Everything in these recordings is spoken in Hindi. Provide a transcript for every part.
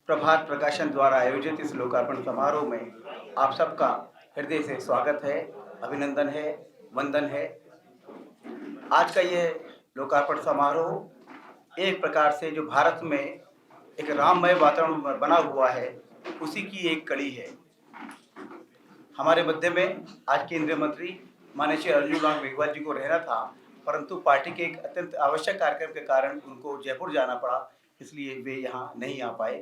प्रभात प्रकाशन द्वारा आयोजित इस लोकार्पण समारोह में आप सबका हृदय से स्वागत है, अभिनंदन है, वंदन है। आज का ये लोकार्पण समारोह एक प्रकार से जो भारत में एक राममय वातावरण बना हुआ है, उसी की एक कड़ी है। हमारे मध्य में आज केंद्रीय मंत्री माननीय श्री अर्जुन राम मेघवाल जी को रहना था, परंतु पार्टी के एक अत्यंत आवश्यक कार्यक्रम के कारण उनको जयपुर जाना पड़ा, इसलिए वे यहाँ नहीं आ पाए।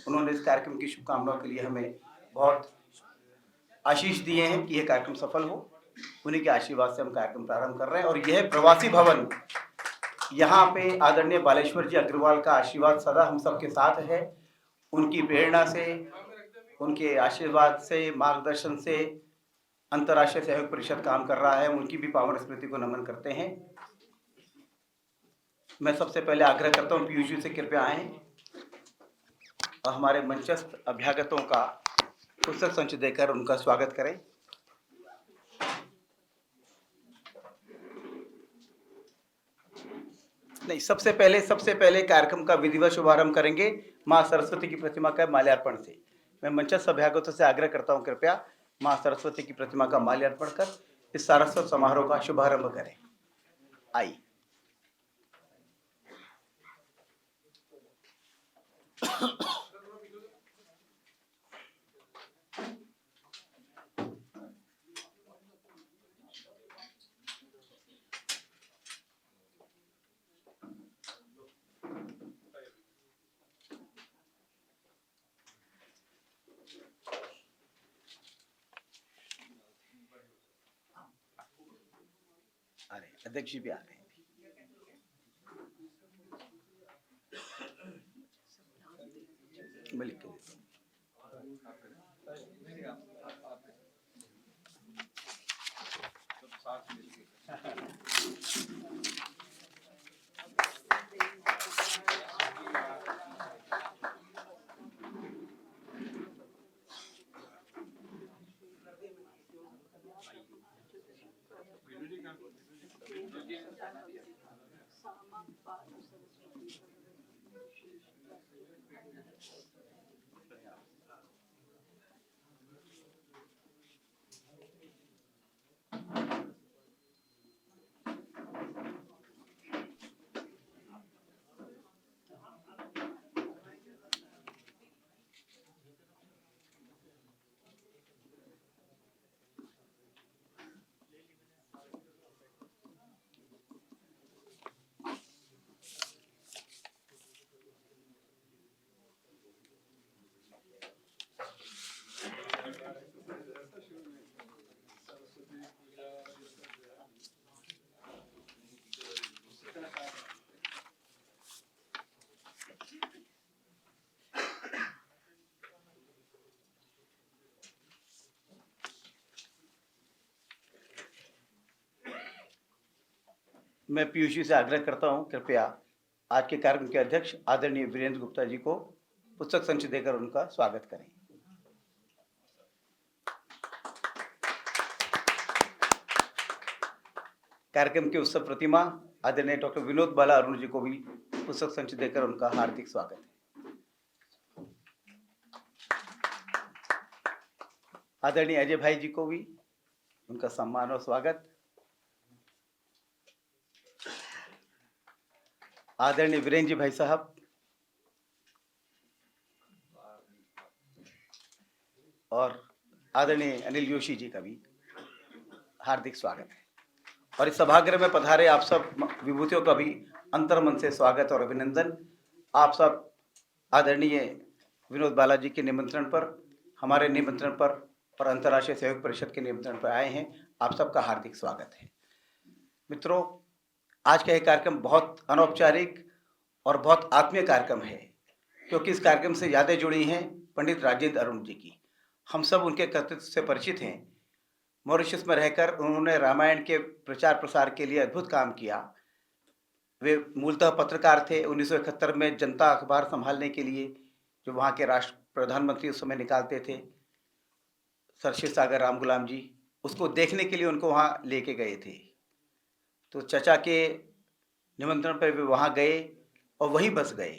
उन्होंने इस कार्यक्रम की शुभकामनाओं के लिए हमें बहुत आशीष दिए हैं कि यह कार्यक्रम सफल हो। उन्हीं के आशीर्वाद से हम कार्यक्रम प्रारंभ कर रहे हैं। और यह प्रवासी भवन, यहाँ पे आदरणीय बालेश्वर जी अग्रवाल का आशीर्वाद सदा हम सबके साथ है। उनकी प्रेरणा से, उनके आशीर्वाद से, मार्गदर्शन से अंतर्राष्ट्रीय सहयोग परिषद काम कर रहा है। उनकी भी पावन स्मृति को नमन करते हैं। मैं सबसे पहले आग्रह करता हूँ पीयूष जी से कृपया आए और हमारे मंचस्थ अभ्यागतों का पुस्तक संच देकर उनका स्वागत करें। नहीं, सबसे पहले कार्यक्रम का विधिवत शुभारंभ करेंगे माँ सरस्वती की प्रतिमा का माल्यार्पण से। मैं मंचस्थ अभ्यागतों से आग्रह करता हूँ कृपया माँ सरस्वती की प्रतिमा का माल्यार्पण कर इस सारस्वत समारोह का शुभारंभ करें। आई। अरे अध्यक्ष जी भी आ रहे हैं। मैं लिख के देता हूँ। मैं पीयूष जी से आग्रह करता हूं कृपया आज के कार्यक्रम के अध्यक्ष आदरणीय वीरेंद्र गुप्ता जी को पुस्तक संच देकर उनका स्वागत करें। कार्यक्रम के उत्सव प्रतिमा आदरणीय डॉक्टर विनोद बाला अरुण जी को भी पुस्तक संच देकर उनका हार्दिक स्वागत है। आदरणीय अजय भाई जी को भी उनका सम्मान और स्वागत। आदरणीय वीरेंद्र जी भाई साहब और आदरणीय अनिल जोशी जी का भी हार्दिक स्वागत है। और इस सभागृह में पधारे आप सब विभूतियों का भी अंतर्मन से स्वागत और अभिनंदन। आप सब आदरणीय विनोद बालाजी के निमंत्रण पर, हमारे निमंत्रण पर और अंतर्राष्ट्रीय सहयोग परिषद के निमंत्रण पर आए हैं। आप सबका हार्दिक स्वागत है। मित्रों, आज का यह कार्यक्रम बहुत अनौपचारिक और बहुत आत्मीय कार्यक्रम है, क्योंकि इस कार्यक्रम से यादें जुड़ी हैं पंडित राजेंद्र अरुण जी की। हम सब उनके कर्तृत्व से परिचित हैं। मॉरिशस में रहकर उन्होंने रामायण के प्रचार प्रसार के लिए अद्भुत काम किया। वे मूलतः पत्रकार थे। 1971 में जनता अखबार संभालने के लिए जो वहाँ के राष्ट्र प्रधानमंत्री उस समय निकालते थे, सर शिव सागर राम गुलाम जी, उसको देखने के लिए उनको वहाँ लेके गए थे। तो चचा के निमंत्रण पर वे वहाँ गए और वहीं बस गए।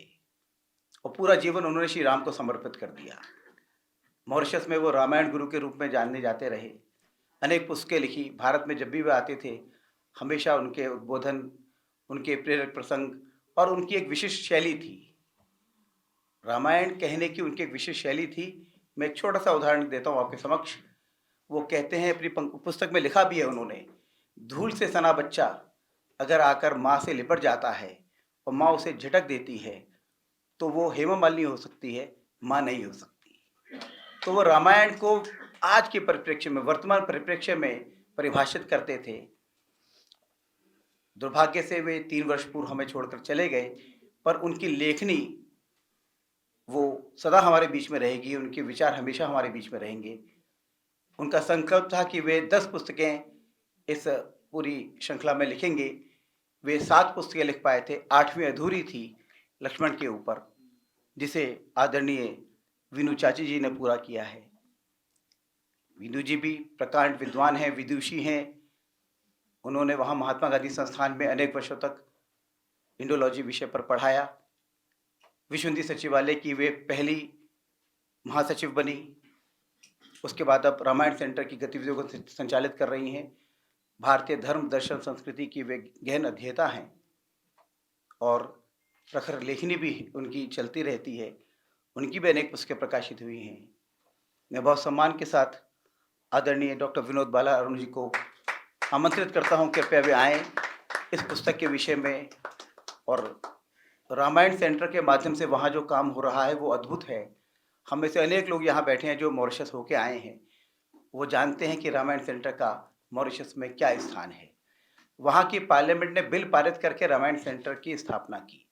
और पूरा जीवन उन्होंने श्री राम को समर्पित कर दिया। मॉरिशस में वो रामायण गुरु के रूप में जाने जाते रहे। अनेक पुस्तकें लिखी। भारत में जब भी वे आते थे, हमेशा उनके उद्बोधन, उनके प्रेरक प्रसंग और उनकी एक विशिष्ट शैली थी। रामायण कहने की उनकी एक विशिष्ट शैली थी। मैं एक छोटा सा उदाहरण देता हूँ आपके समक्ष। वो कहते हैं, अपनी पुस्तक में लिखा भी है उन्होंने, धूल से सना बच्चा अगर आकर माँ से लिपट जाता है और माँ उसे झटक देती है, तो वो हेमा मालिनी हो सकती है, माँ नहीं हो सकती। तो वो रामायण को आज के परिप्रेक्ष्य में, वर्तमान परिप्रेक्ष्य में परिभाषित करते थे। दुर्भाग्य से वे 3 वर्ष पूर्व हमें छोड़कर चले गए, पर उनकी लेखनी वो सदा हमारे बीच में रहेगी, उनके विचार हमेशा हमारे बीच में रहेंगे। उनका संकल्प था कि वे 10 पुस्तकें इस पूरी श्रृंखला में लिखेंगे। वे 7 पुस्तकें लिख पाए थे, 8वीं अधूरी थी लक्ष्मण के ऊपर, जिसे आदरणीय विनु चाची जी ने पूरा किया है। विनु जी भी प्रकांड विद्वान हैं, विदुषी हैं। उन्होंने वहाँ महात्मा गांधी संस्थान में अनेक वर्षों तक इंडोलॉजी विषय पर पढ़ाया। विश्व हिंदी सचिवालय की वे पहली महासचिव बनी। उसके बाद अब रामायण सेंटर की गतिविधियों को संचालित कर रही हैं। भारतीय धर्म, दर्शन, संस्कृति की वे गहन अध्येता हैं और प्रखर लेखनी भी उनकी चलती रहती है। उनकी भी अनेक पुस्तकें प्रकाशित हुई हैं। मैं बहुत सम्मान के साथ आदरणीय डॉक्टर विनोद बाला अरुण जी को आमंत्रित करता हूं, कृपया वे आएँ इस पुस्तक के विषय में। और रामायण सेंटर के माध्यम से वहाँ जो काम हो रहा है वो अद्भुत है। हम में से अनेक लोग यहाँ बैठे हैं जो मॉरिशस होके आए हैं। वो जानते हैं कि रामायण सेंटर का मॉरिशस में क्या स्थान है। वहाँ की पार्लियामेंट ने बिल पारित करके रामायण सेंटर की स्थापना की,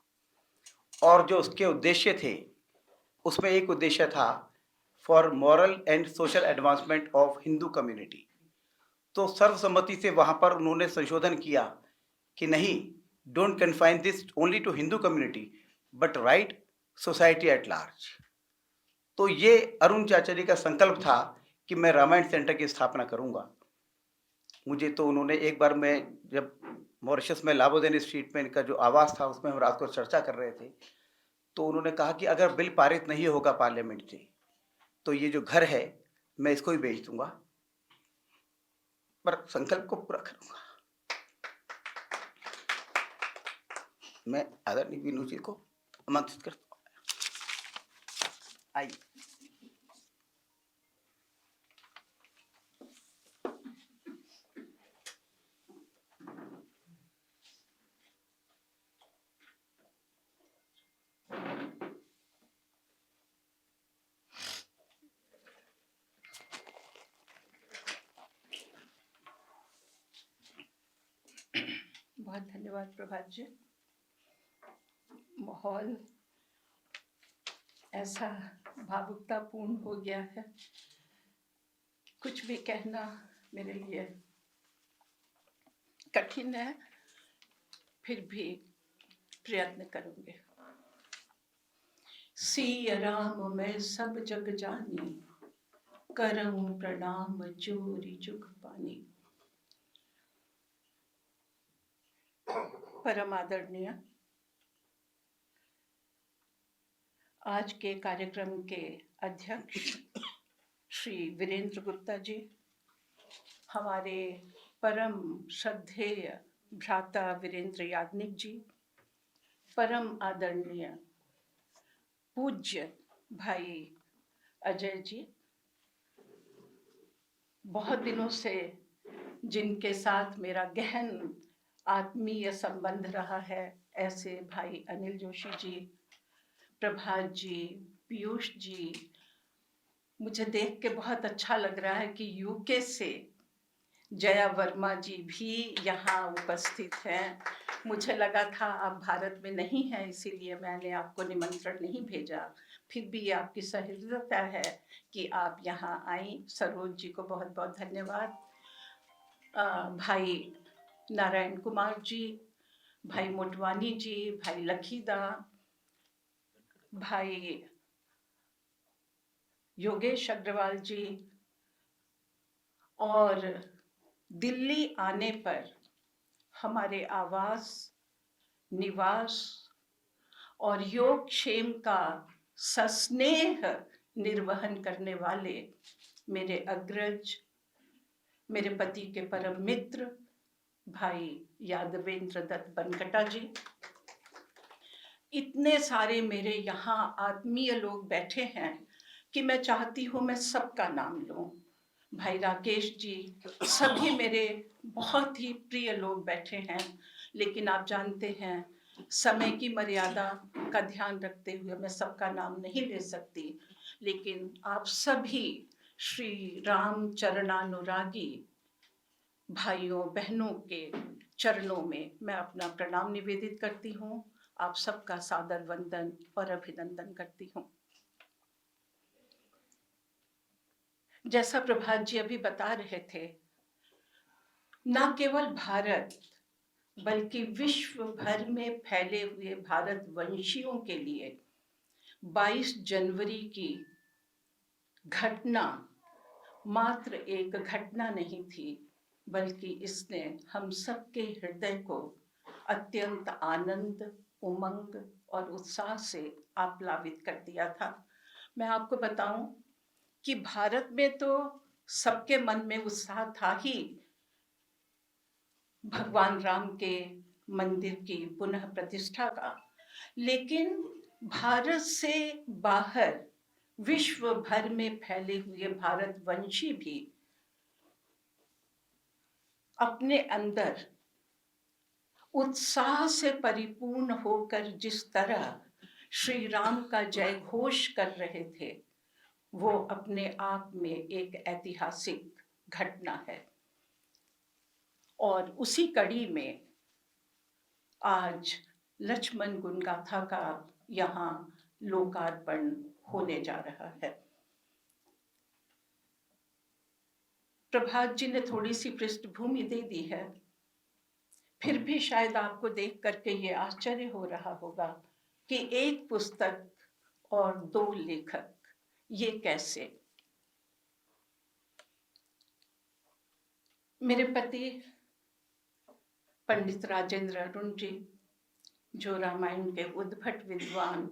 और जो उसके उद्देश्य थे, उसमें एक उद्देश्य था for moral and social advancement of Hindu community. तो सर्वसम्मति से वहाँ पर उन्होंने संशोधन किया कि नहीं, don't confine this only to Hindu community but right society at large. तो ये अरुण चाचा जी का संकल्प था कि मैं रामायण सेंटर की स्थापना करूंगा। मुझे तो उन्होंने एक बार, मैं जब मॉरिशस में लाबोदेन स्ट्रीट में इनका जो आवास था, उसमें हम रात को चर्चा कर रहे थे, तो उन्होंने कहा कि अगर बिल पारित नहीं होगा पार्लियामेंट से, तो ये जो घर है मैं इसको ही बेच दूंगा, पर संकल्प को पूरा करूंगा। मैं आदरणीय विनू जी को आमंत्रित करता हूँ, आइए। बहुत धन्यवाद प्रभात जी। माहौल ऐसा भावुकतापूर्ण हो गया है, कुछ भी कहना मेरे लिए कठिन है, फिर भी प्रयत्न करूंगे। सिया राम मैं सब जग जानी, करऊं प्रणाम जोरी जुग पानी। परम आदरणीय, आज के कार्यक्रम के अध्यक्ष श्री वीरेंद्र गुप्ता जी, हमारे परम श्रद्धेय भ्राता वीरेंद्र याग्निक जी, परम आदरणीय पूज्य भाई अजय जी, बहुत दिनों से जिनके साथ मेरा गहन आत्मीय संबंध रहा है, ऐसे भाई अनिल जोशी जी, प्रभात जी, पीयूष जी। मुझे देख के बहुत अच्छा लग रहा है कि यूके से जया वर्मा जी भी यहाँ उपस्थित हैं। मुझे लगा था आप भारत में नहीं हैं, इसीलिए मैंने आपको निमंत्रण नहीं भेजा, फिर भी आपकी सहृदयता है कि आप यहाँ आई। सरोज जी को बहुत बहुत धन्यवाद। भाई नारायण कुमार जी, भाई मोटवानी जी, भाई लखीदा, भाई योगेश अग्रवाल जी, और दिल्ली आने पर हमारे आवास, निवास और योगक्षेम का सस्नेह निर्वहन करने वाले मेरे अग्रज, मेरे पति के परम मित्र भाई यादवेंद्र दत्त बनकटा जी, इतने सारे मेरे यहाँ आत्मीय लोग बैठे हैं कि मैं चाहती हूँ मैं सबका नाम लूँ। भाई राकेश जी, सभी मेरे बहुत ही प्रिय लोग बैठे हैं, लेकिन आप जानते हैं समय की मर्यादा का ध्यान रखते हुए मैं सबका नाम नहीं ले सकती, लेकिन आप सभी श्री राम चरणानुरागी भाइयों बहनों के चरणों में मैं अपना प्रणाम निवेदित करती हूँ। आप सबका सादर वंदन और अभिनंदन करती हूँ। जैसा प्रभात जी अभी बता रहे थे, न केवल भारत बल्कि विश्व भर में फैले हुए भारतवंशियों के लिए 22 जनवरी की घटना मात्र एक घटना नहीं थी, बल्कि इसने हम सबके हृदय को अत्यंत आनंद, उमंग और उत्साह से आप्लावित कर दिया था। मैं आपको बताऊं कि भारत में तो सबके मन में उत्साह था ही भगवान राम के मंदिर की पुनः प्रतिष्ठा का, लेकिन भारत से बाहर विश्व भर में फैले हुए भारतवंशी भी अपने अंदर उत्साह से परिपूर्ण होकर जिस तरह श्री राम का जय घोष कर रहे थे, वो अपने आप में एक ऐतिहासिक घटना है। और उसी कड़ी में आज लक्ष्मण गुण गाथा का यहाँ लोकार्पण होने जा रहा है। प्रभात जी ने थोड़ी सी पृष्ठभूमि दे दी है, फिर भी शायद आपको देख करके ये आश्चर्य हो रहा होगा कि एक पुस्तक और 2 लेखक, ये कैसे। मेरे पति पंडित राजेंद्र अरुण जी, जो रामायण के उद्भट विद्वान,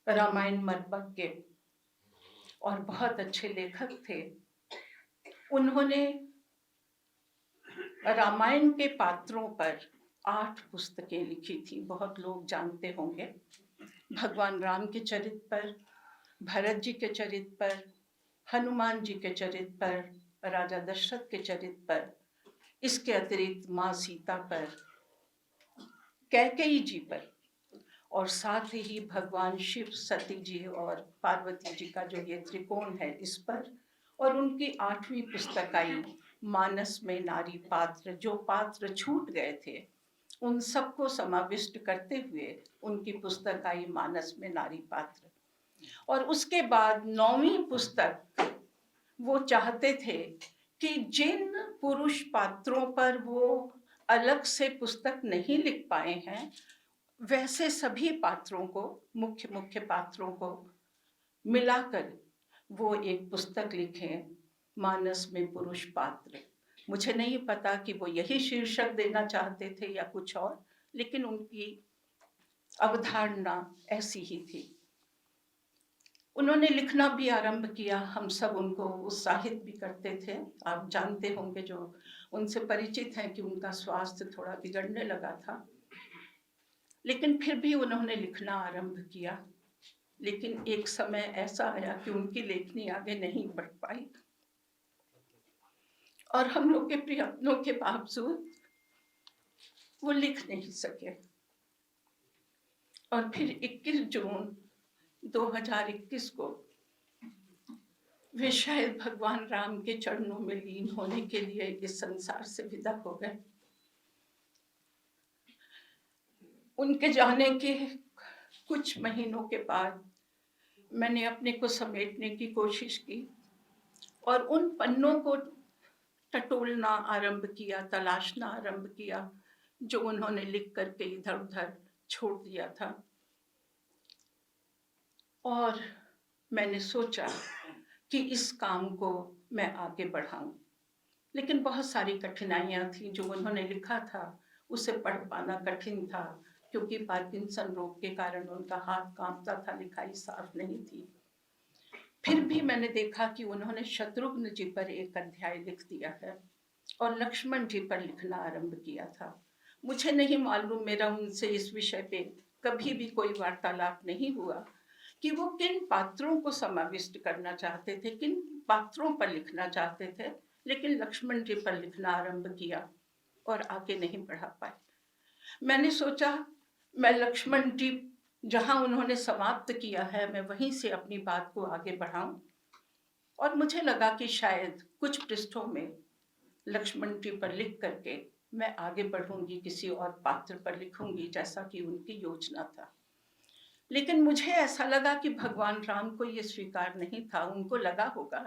रामायण मर्मज्ञ और बहुत अच्छे लेखक थे, उन्होंने रामायण के पात्रों पर 8 पुस्तकें लिखी थी। बहुत लोग जानते होंगे, भगवान राम के चरित्र पर, भरत जी के चरित्र पर, हनुमान जी के चरित्र पर, राजा दशरथ के चरित्र पर, इसके अतिरिक्त माँ सीता पर, कैकेयी जी पर, और साथ ही भगवान शिव, सती जी और पार्वती जी का जो ये त्रिकोण है इस पर, और उनकी 8वीं पुस्तक आई मानस में नारी पात्र, जो पात्र छूट गए थे उन सबको समाविष्ट करते हुए उनकी पुस्तक आई मानस में नारी पात्र। और उसके बाद 9वीं पुस्तक वो चाहते थे कि जिन पुरुष पात्रों पर वो अलग से पुस्तक नहीं लिख पाए हैं, वैसे सभी पात्रों को, मुख्य पात्रों को मिलाकर वो एक पुस्तक लिखें, मानस में पुरुष पात्र। मुझे नहीं पता कि वो यही शीर्षक देना चाहते थे या कुछ और, लेकिन उनकी अवधारणा ऐसी ही थी। उन्होंने लिखना भी आरंभ किया, हम सब उनको उत्साहित भी करते थे। आप जानते होंगे जो उनसे परिचित हैं कि उनका स्वास्थ्य थोड़ा बिगड़ने लगा था, लेकिन फिर भी उन्होंने लिखना आरंभ किया। लेकिन एक समय ऐसा आया कि उनकी लेखनी आगे नहीं बढ़ पाई और हम लोग के प्रयत्नों के बावजूद वो लिख नहीं सके। और फिर 21 जून 2021 को वे शायद भगवान राम के चरणों में लीन होने के लिए इस संसार से विदा हो गए। उनके जाने के कुछ महीनों के बाद मैंने अपने को समेटने की कोशिश की और उन पन्नों को टटोलना आरंभ किया, तलाशना आरंभ किया जो उन्होंने लिख करके इधर उधर छोड़ दिया था। और मैंने सोचा कि इस काम को मैं आगे बढ़ाऊं, लेकिन बहुत सारी कठिनाइयां थी। जो उन्होंने लिखा था उसे पढ़ पाना कठिन था, क्योंकि पार्किंसन रोग के कारण उनका हाथ कांपता था, लिखाई साफ नहीं थी। फिर भी मैंने देखा कि उन्होंने शत्रुघ्न जी पर एक अध्याय लिख दिया है और लक्ष्मण जी पर लिखना आरंभ किया था। मुझे नहीं मालूम, मेरा उनसे इस विषय पे कभी भी कोई वार्तालाप नहीं हुआ कि वो किन पात्रों को समाविष्ट करना चाहते थे, किन पात्रों पर लिखना चाहते थे, लेकिन लक्ष्मण जी पर लिखना आरंभ किया और आगे नहीं बढ़ा पाए। मैंने सोचा मैं लक्ष्मण जी जहां उन्होंने समाप्त किया है, मैं वहीं से अपनी बात को आगे बढ़ाऊं, और मुझे लगा कि शायद कुछ पृष्ठों में लक्ष्मण जी पर लिख करके मैं आगे बढ़ूंगी, किसी और पात्र पर लिखूंगी, जैसा कि उनकी योजना था। लेकिन मुझे ऐसा लगा कि भगवान राम को ये स्वीकार नहीं था। उनको लगा होगा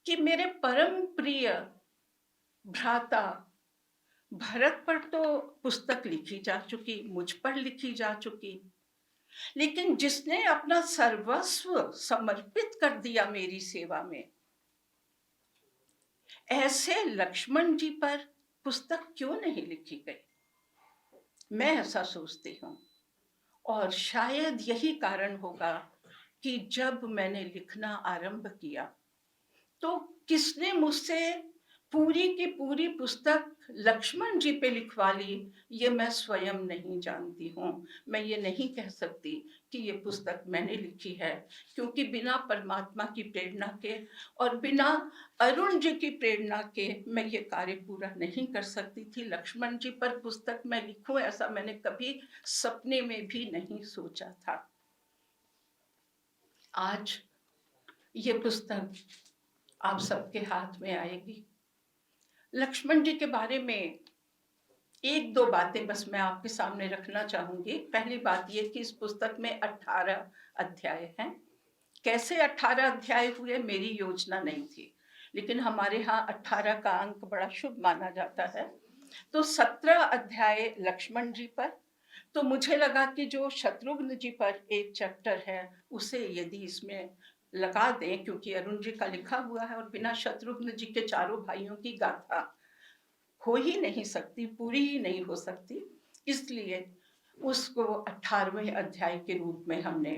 कि मेरे परम प्रिय भ्राता भरत पर तो पुस्तक लिखी जा चुकी, मुझ पर लिखी जा चुकी, लेकिन जिसने अपना सर्वस्व समर्पित कर दिया मेरी सेवा में, ऐसे लक्ष्मण जी पर पुस्तक क्यों नहीं लिखी गई? मैं ऐसा सोचती हूँ। और शायद यही कारण होगा कि जब मैंने लिखना आरंभ किया तो किसने मुझसे पूरी की पूरी पुस्तक लक्ष्मण जी पे लिखवा ली, ये मैं स्वयं नहीं जानती हूँ। मैं ये नहीं कह सकती कि ये पुस्तक मैंने लिखी है, क्योंकि बिना परमात्मा की प्रेरणा के और बिना अरुण जी की प्रेरणा के मैं ये कार्य पूरा नहीं कर सकती थी। लक्ष्मण जी पर पुस्तक मैं लिखूं, ऐसा मैंने कभी सपने में भी नहीं सोचा था। आज ये पुस्तक आप सबके हाथ में आएगी। लक्ष्मण जी के बारे में एक दो बातें बस मैं आपके सामने रखना चाहूंगी। पहली बात ये कि इस पुस्तक में 18 अध्याय हैं। कैसे 18 अध्याय हुए, मेरी योजना नहीं थी, लेकिन हमारे यहाँ 18 का अंक बड़ा शुभ माना जाता है। तो 17 अध्याय लक्ष्मण जी पर, तो मुझे लगा कि जो शत्रुघ्न जी पर एक चैप्टर है उसे यदि इसमें लगा दें, क्योंकि अरुण जी का लिखा हुआ है और बिना शत्रुघ्न जी के चारों भाइयों की गाथा हो ही नहीं सकती, पूरी ही नहीं हो सकती, इसलिए उसको 18वें अध्याय के रूप में हमने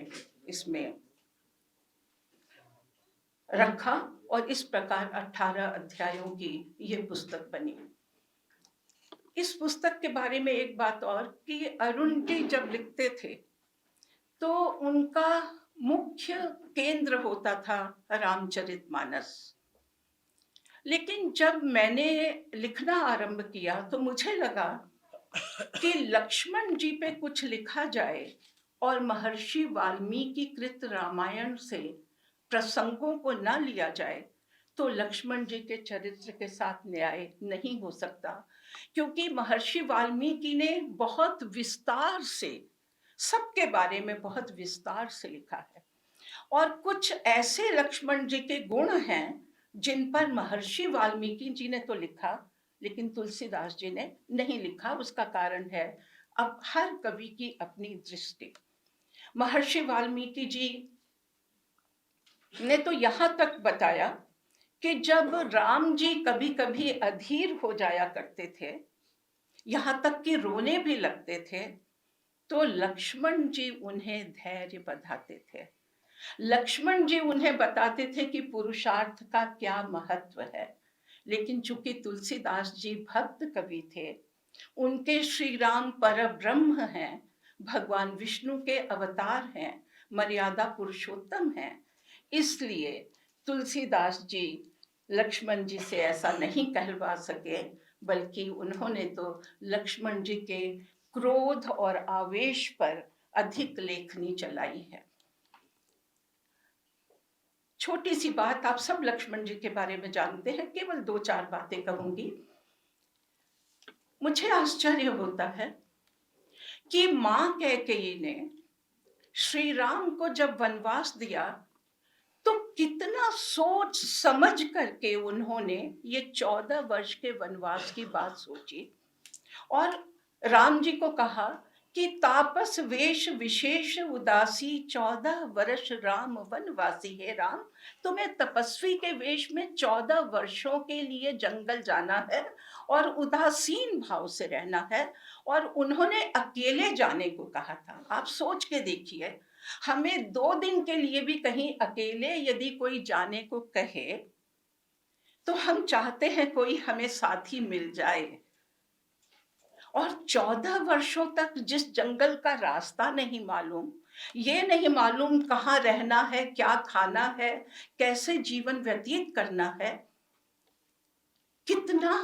इसमें रखा और इस प्रकार 18 अध्यायों की ये पुस्तक बनी। इस पुस्तक के बारे में एक बात और कि अरुण जी जब लिखते थे तो उनका मुख्य केंद्र होता था रामचरितमानस। लेकिन जब मैंने लिखना आरंभ किया तो मुझे लगा कि लक्ष्मण जी पे कुछ लिखा जाए और महर्षि वाल्मीकि कृत रामायण से प्रसंगों को न लिया जाए तो लक्ष्मण जी के चरित्र के साथ न्याय नहीं हो सकता, क्योंकि महर्षि वाल्मीकि ने बहुत विस्तार से सबके बारे में बहुत विस्तार से लिखा है, और कुछ ऐसे लक्ष्मण जी के गुण हैं जिन पर महर्षि वाल्मीकि जी ने तो लिखा लेकिन तुलसीदास जी ने नहीं लिखा। उसका कारण है अब हर कवि की अपनी दृष्टि। महर्षि वाल्मीकि जी ने तो यहां तक बताया कि जब राम जी कभी कभी अधीर हो जाया करते थे, यहां तक कि रोने भी लगते थे, तो लक्ष्मण जी उन्हें धैर्य बंधाते थे। लक्ष्मण जी उन्हें बताते थे कि पुरुषार्थ का क्या महत्व है। लेकिन चूंकि तुलसीदास जी भक्त कवि थे, उनके श्री राम पर ब्रह्म हैं, भगवान विष्णु के अवतार हैं, मर्यादा पुरुषोत्तम हैं, इसलिए तुलसीदास जी लक्ष्मण जी से ऐसा नहीं कहलवा सके, बल्कि उन्होंने तो लक्ष्मण जी के क्रोध और आवेश पर अधिक लेखनी चलाई है। छोटी सी बात, आप सब लक्ष्मण जी के बारे में जानते हैं, केवल दो चार बातें कहूंगी। मुझे आश्चर्य होता है कि मां कैकेयी ने श्री राम को जब वनवास दिया तो कितना सोच समझ करके उन्होंने ये 14 वर्ष के वनवास की बात सोची और राम जी को कहा कि तापस वेश विशेष उदासी 14 वर्ष राम वनवासी है। राम, तुम्हें तपस्वी के वेश में 14 वर्षों के लिए जंगल जाना है और उदासीन भाव से रहना है। और उन्होंने अकेले जाने को कहा था। आप सोच के देखिए, हमें 2 दिन के लिए भी कहीं अकेले यदि कोई जाने को कहे, तो हम चाहते हैं कोई हमें साथी मिल जाए। और 14 वर्षों तक जिस जंगल का रास्ता नहीं मालूम, ये नहीं मालूम कहाँ रहना है, क्या खाना है, कैसे जीवन व्यतीत करना है, कितना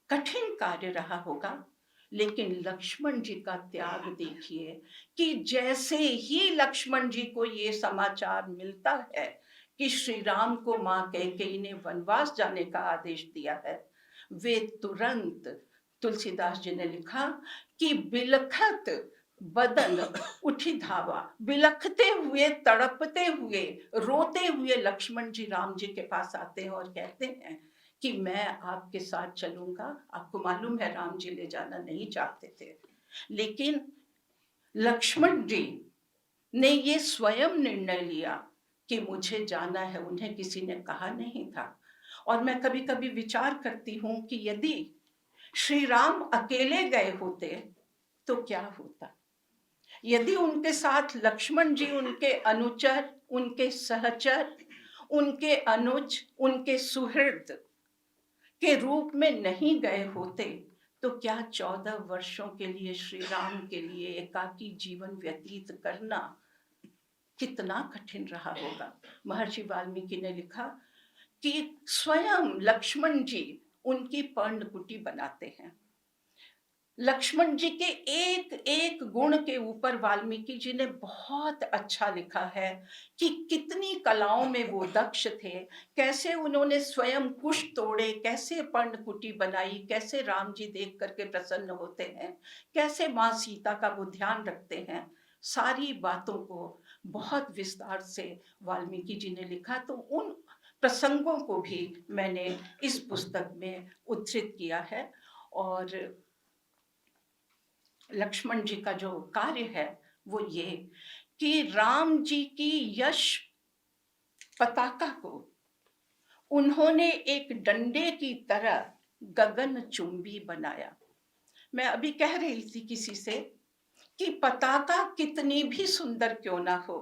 कठिन कार्य रहा होगा। लेकिन लक्ष्मण जी का त्याग देखिए, कि जैसे ही लक्ष्मण जी को ये समाचार मिलता है कि श्री राम को मां कैकेयी ने वनवास जाने का आदेश दिया है, वे तुरंत, तुलसीदास जी ने लिखा कि बिलखत बदन उठी धावा, बिलखते हुए, तड़पते हुए, रोते हुए लक्ष्मण जी राम जी के पास आते हैं और कहते हैं कि मैं आपके साथ चलूंगा। आपको मालूम है राम जी ले जाना नहीं चाहते थे, लेकिन लक्ष्मण जी ने ये स्वयं निर्णय लिया कि मुझे जाना है, उन्हें किसी ने कहा नहीं था। और मैं कभी कभी विचार करती हूँ कि यदि श्री राम अकेले गए होते तो क्या होता। यदि उनके साथ लक्ष्मण जी, उनके अनुचर, उनके सहचर, उनके अनुज, उनके सुहृद के रूप में नहीं गए होते, तो क्या 14 वर्षों के लिए श्री राम के लिए एकाकी जीवन व्यतीत करना कितना कठिन रहा होगा। महर्षि वाल्मीकि ने लिखा कि स्वयं लक्ष्मण जी उनकी पर्णकुटी बनाते हैं। लक्ष्मण जी के एक एक गुण के ऊपर वाल्मीकि जी ने बहुत अच्छा लिखा है कि कितनी कलाओं में वो दक्ष थे, कैसे उन्होंने स्वयं कुश तोड़े, कैसे पर्णकुटी बनाई, कैसे राम जी देख करके प्रसन्न होते हैं, कैसे माँ सीता का वो ध्यान रखते हैं। सारी बातों को बहुत विस्तार से वाल्मीकि जी ने लिखा। तो उन प्रसंगों को भी मैंने इस पुस्तक में उद्धृत किया है। और लक्ष्मण जी का जो कार्य है वो ये कि राम जी की यश पताका को उन्होंने एक डंडे की तरह गगन चुंबी बनाया। मैं अभी कह रही थी किसी से कि पताका कितनी भी सुंदर क्यों ना हो,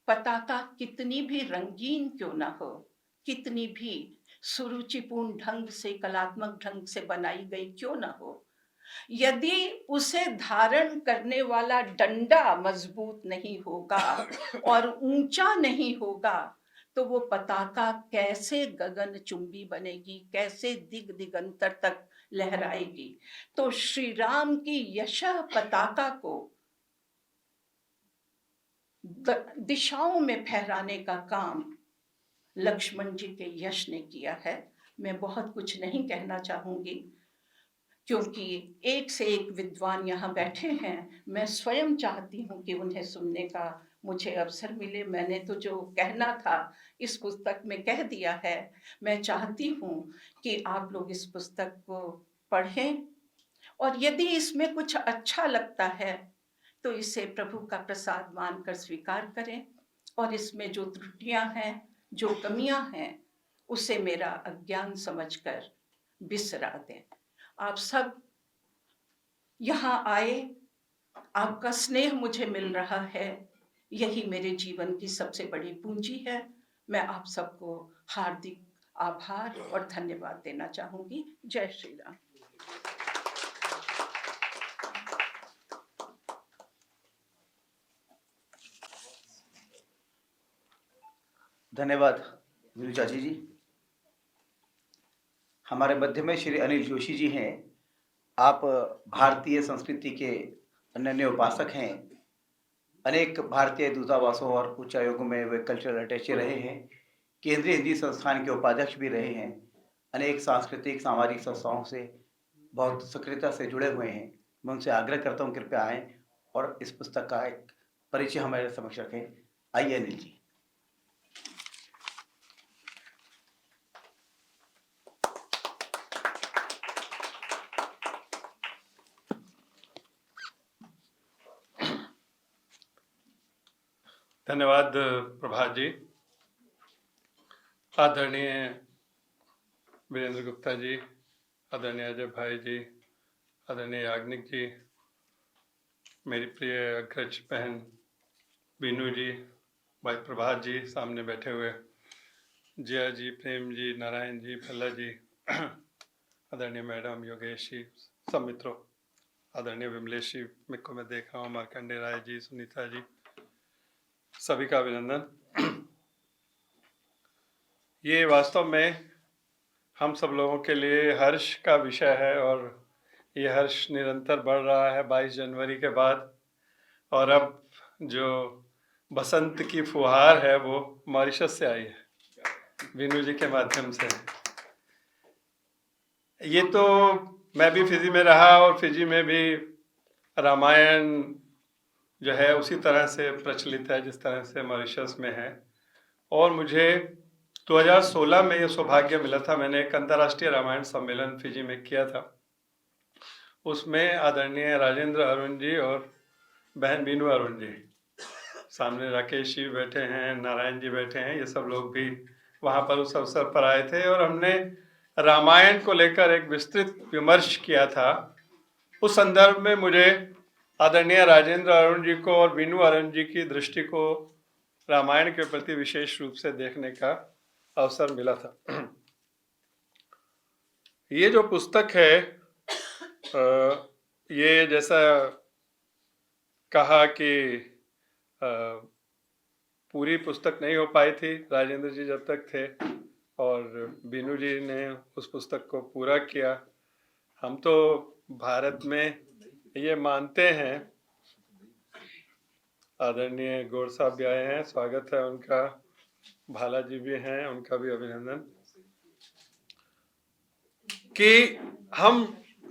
पताका कितनी भी रंगीन क्यों ना हो, कितनी भी सुरुचिपूर्ण ढंग से, कलात्मक ढंग से बनाई गई क्यों ना हो, यदि उसे धारण करने वाला डंडा मजबूत नहीं होगा और ऊंचा नहीं होगा, तो वो पताका कैसे गगन चुंबी बनेगी, कैसे दिग दिगंतर तक लहराएगी। तो श्री राम की यश पताका को दिशाओं में फहराने का काम लक्ष्मण जी के यश ने किया है। मैं बहुत कुछ नहीं कहना चाहूंगी, क्योंकि एक से एक विद्वान यहाँ बैठे हैं। मैं स्वयं चाहती हूँ कि उन्हें सुनने का मुझे अवसर मिले। मैंने तो जो कहना था इस पुस्तक में कह दिया है। मैं चाहती हूँ कि आप लोग इस पुस्तक को पढ़ें, और यदि इसमें कुछ अच्छा लगता है तो इसे प्रभु का प्रसाद मानकर स्वीकार करें, और इसमें जो त्रुटियां हैं, जो कमियां हैं, उसे मेरा अज्ञान समझकर बिसरा दें। आप सब यहाँ आए, आपका स्नेह मुझे मिल रहा है, यही मेरे जीवन की सबसे बड़ी पूंजी है। मैं आप सबको हार्दिक आभार और धन्यवाद देना चाहूंगी। जय श्री राम। धन्यवाद वीरू चाची जी। हमारे मध्य में श्री अनिल जोशी जी हैं। आप भारतीय संस्कृति के अनन्य उपासक हैं। अनेक भारतीय दूतावासों और उच्चायोगों में वे कल्चरल अटैचे रहे हैं। केंद्रीय हिंदी संस्थान के उपाध्यक्ष भी रहे हैं। अनेक सांस्कृतिक सामाजिक संस्थाओं से बहुत सक्रियता से जुड़े हुए हैं। मैं उनसे आग्रह करता हूँ कृपया आएँ और इस पुस्तक का एक परिचय हमारे समक्ष रखें। आइए अनिल जी। धन्यवाद प्रभात जी। आदरणीय वीरेंद्र गुप्ता जी, आदरणीय अजय भाई जी, आदरणीय याग्निक जी, मेरी प्रिय अग्रज बहन बीनू जी, भाई प्रभात जी सामने बैठे हुए, जया जी, प्रेम जी, नारायण जी, भल्ला जी, आदरणीय मैडम, योगेश जी, सब मित्रों, आदरणीय विमलेश जी को मैं देख रहा हूँ, मार्कंडे राय जी, सुनीता जी, सभी का अभिनंदन। ये वास्तव में हम सब लोगों के लिए हर्ष का विषय है और ये हर्ष निरंतर बढ़ रहा है 22 जनवरी के बाद। और अब जो बसंत की फुहार है वो मॉरिशस से आई है बीनू जी के माध्यम से। ये तो मैं भी फिजी में रहा और फिजी में भी रामायण जो है उसी तरह से प्रचलित है जिस तरह से मॉरिशस में है। और मुझे 2016 में ये सौभाग्य मिला था, मैंने एक अंतर्राष्ट्रीय रामायण सम्मेलन फिजी में किया था। उसमें आदरणीय राजेंद्र अरुण जी और बहन बीनू अरुण जी, सामने राकेश जी बैठे हैं, नारायण जी बैठे हैं, ये सब लोग भी वहाँ पर उस अवसर पर आए थे और हमने रामायण को लेकर एक विस्तृत विमर्श किया था। उस संदर्भ में मुझे आदरणीय राजेंद्र अरुण जी को और बीनू अरुण जी की दृष्टि को रामायण के प्रति विशेष रूप से देखने का अवसर मिला था। ये जो पुस्तक है, ये जैसा कहा कि पूरी पुस्तक नहीं हो पाई थी, राजेंद्र जी जब तक थे, और बीनू जी ने उस पुस्तक को पूरा किया। हम तो भारत में ये मानते हैं, आदरणीय गौर साहब भी आए हैं, स्वागत है उनका, भाला जी भी हैं, उनका भी अभिनंदन, कि हम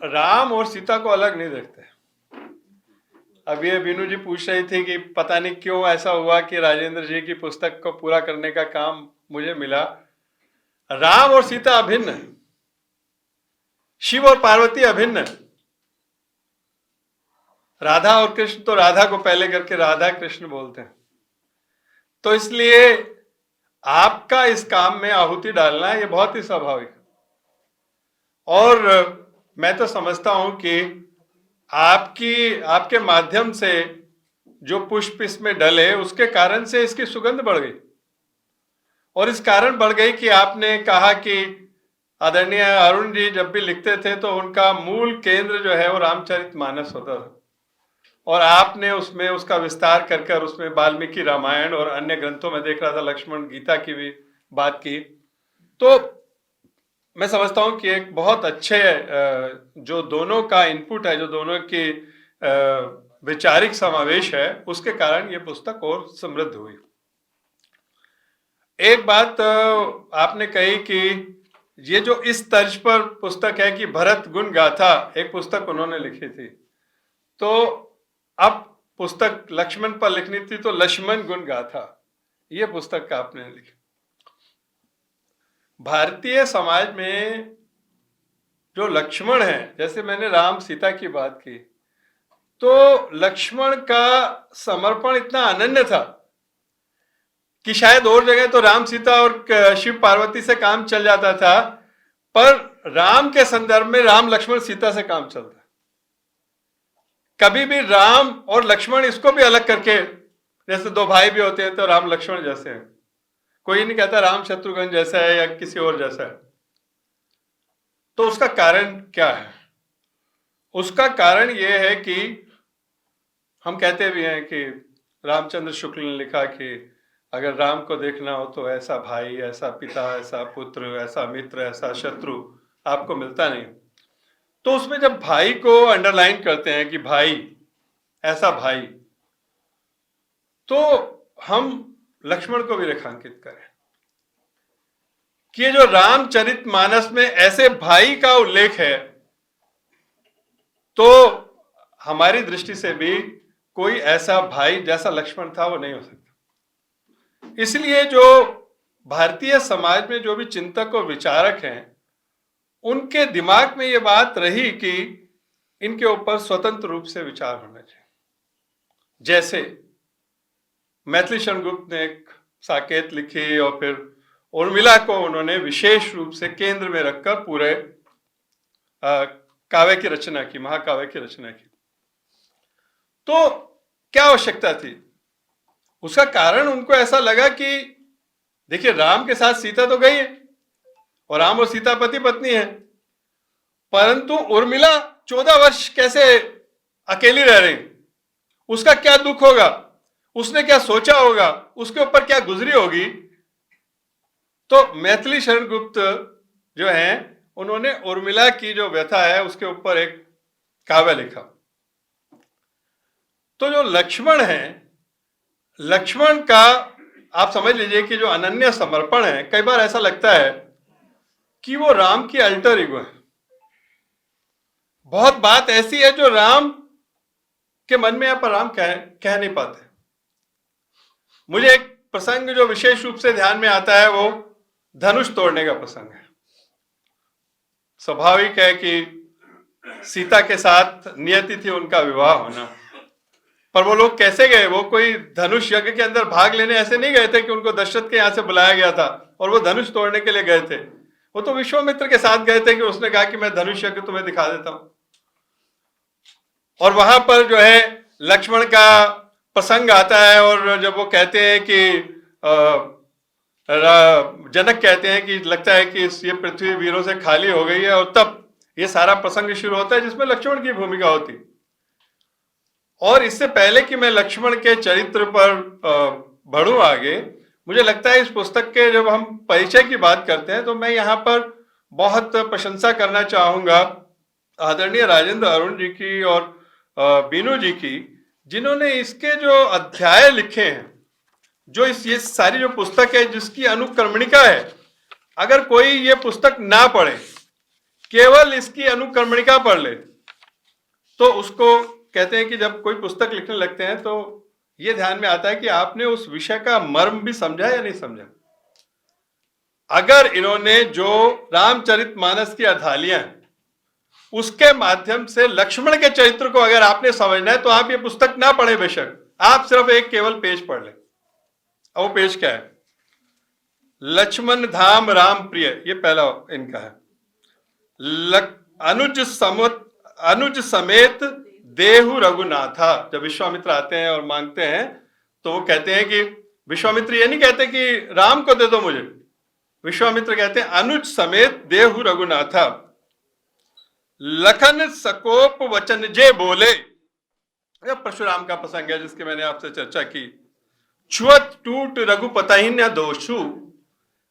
राम और सीता को अलग नहीं देखते। अब ये बीनू जी पूछ रही थी कि पता नहीं क्यों ऐसा हुआ कि राजेंद्र जी की पुस्तक को पूरा करने का काम मुझे मिला। राम और सीता अभिन्न, शिव और पार्वती अभिन्न, राधा और कृष्ण तो राधा को पहले करके राधा कृष्ण बोलते हैं। तो इसलिए आपका इस काम में आहुति डालना ये बहुत ही स्वाभाविक है। और मैं तो समझता हूं कि आपके माध्यम से जो पुष्प इसमें डले उसके कारण से इसकी सुगंध बढ़ गई, और इस कारण बढ़ गई कि आपने कहा कि आदरणीय अरुण जी जब भी लिखते थे तो उनका मूल केंद्र जो है वो रामचरितमानस होता था, और आपने उसमें उसका विस्तार कर उसमें वाल्मीकि रामायण और अन्य ग्रंथों में देख रहा था लक्ष्मण गीता की भी बात की। तो मैं समझता हूं कि एक बहुत अच्छे जो दोनों का इनपुट है, जो दोनों की वैचारिक समावेश है, उसके कारण ये पुस्तक और समृद्ध हुई। एक बात आपने कही कि ये जो इस तर्ज पर पुस्तक है कि भरत गुण गाथा, एक पुस्तक उन्होंने लिखी थी, तो अब पुस्तक लक्ष्मण पर लिखनी थी तो लक्ष्मण गुण गाथा, ये पुस्तक का आपने लिखी। भारतीय समाज में जो लक्ष्मण है, जैसे मैंने राम सीता की बात की, तो लक्ष्मण का समर्पण इतना अनन्य था कि शायद और जगह तो राम सीता और शिव पार्वती से काम चल जाता था, पर राम के संदर्भ में राम लक्ष्मण सीता से काम चलता। कभी भी राम और लक्ष्मण इसको भी अलग करके, जैसे दो भाई भी होते हैं तो राम लक्ष्मण जैसे हैं, कोई नहीं कहता राम शत्रुघ्न जैसा है या किसी और जैसा है। तो उसका कारण क्या है? उसका कारण यह है कि हम कहते भी हैं कि रामचंद्र शुक्ल ने लिखा कि अगर राम को देखना हो तो ऐसा भाई, ऐसा पिता, ऐसा पुत्र, ऐसा मित्र, ऐसा शत्रु आपको मिलता नहीं। तो उसमें जब भाई को अंडरलाइन करते हैं कि भाई, ऐसा भाई, तो हम लक्ष्मण को भी रेखांकित करें कि ये जो रामचरितमानस में ऐसे भाई का उल्लेख है, तो हमारी दृष्टि से भी कोई ऐसा भाई जैसा लक्ष्मण था वो नहीं हो सकता। इसलिए जो भारतीय समाज में जो भी चिंतक और विचारक हैं, उनके दिमाग में ये बात रही कि इनके ऊपर स्वतंत्र रूप से विचार होना चाहिए। जैसे मैथिली शरण गुप्त ने एक साकेत लिखी और फिर उर्मिला को उन्होंने विशेष रूप से केंद्र में रखकर पूरे काव्य की रचना की, महाकाव्य की रचना की। तो क्या आवश्यकता थी? उसका कारण उनको ऐसा लगा कि देखिए, राम के साथ सीता तो गई है और राम और सीता पति पत्नी है, परंतु उर्मिला 14 वर्ष कैसे अकेली रह रही, उसका क्या दुख होगा, उसने क्या सोचा होगा, उसके ऊपर क्या गुजरी होगी। तो मैथिली शरण गुप्त जो है, उन्होंने उर्मिला की जो व्यथा है उसके ऊपर एक काव्य लिखा। तो जो लक्ष्मण है, लक्ष्मण का आप समझ लीजिए कि जो अनन्य समर्पण है, कई बार ऐसा लगता है कि वो राम की अल्टर ईगो है। बहुत बात ऐसी है जो राम के मन में है पर राम कह नहीं पाते। मुझे एक प्रसंग जो विशेष रूप से ध्यान में आता है वो धनुष तोड़ने का प्रसंग है। स्वाभाविक है कि सीता के साथ नियति थी उनका विवाह होना, पर वो लोग कैसे गए? वो कोई धनुष यज्ञ के अंदर भाग लेने ऐसे नहीं गए थे कि उनको दशरथ के यहां से बुलाया गया था और वो धनुष तोड़ने के लिए गए थे। वो तो विश्वामित्र के साथ गए थे कि उसने कहा कि मैं धनुष यज्ञ तुम्हें दिखा देता हूं। और वहां पर जो है लक्ष्मण का प्रसंग आता है और जब वो कहते हैं कि जनक कहते हैं कि लगता है कि ये पृथ्वी वीरों से खाली हो गई है, और तब ये सारा प्रसंग शुरू होता है जिसमें लक्ष्मण की भूमिका होती। और इससे पहले कि मैं लक्ष्मण के चरित्र पर बढ़ूं आगे, मुझे लगता है इस पुस्तक के जब हम परिचय की बात करते हैं तो मैं यहाँ पर बहुत प्रशंसा करना चाहूंगा आदरणीय राजेंद्र अरुण जी की और बीनू जी की, जिन्होंने इसके जो अध्याय लिखे हैं, जो ये सारी जो पुस्तक है जिसकी अनुक्रमणिका है, अगर कोई ये पुस्तक ना पढ़े, केवल इसकी अनुक्रमणिका पढ़ ले, तो उसको कहते हैं कि जब कोई पुस्तक लिखने लगते हैं तो ये ध्यान में आता है कि आपने उस विषय का मर्म भी समझा या नहीं समझा। अगर इन्होंने जो रामचरितमानस की अर्थालियां उसके माध्यम से लक्ष्मण के चरित्र को अगर आपने समझना है तो आप ये पुस्तक ना पढ़े, बेशक आप सिर्फ एक केवल पेज पढ़ लें। अब वो पेज क्या है? लक्ष्मण धाम राम प्रिय, ये पहला इनका है। अनुज समेत देहु रघुनाथा। जब विश्वामित्र आते हैं और मांगते हैं तो वो कहते हैं कि विश्वामित्र ये नहीं कहते कि राम को दे दो मुझे, विश्वामित्र कहते हैं अनुज समेत देहु रघुनाथा, लखन सकोप वचन जे बोले। परशुराम का प्रसंग है जिसकी मैंने आपसे चर्चा की। छुअत टूट रघुपति न दोषु।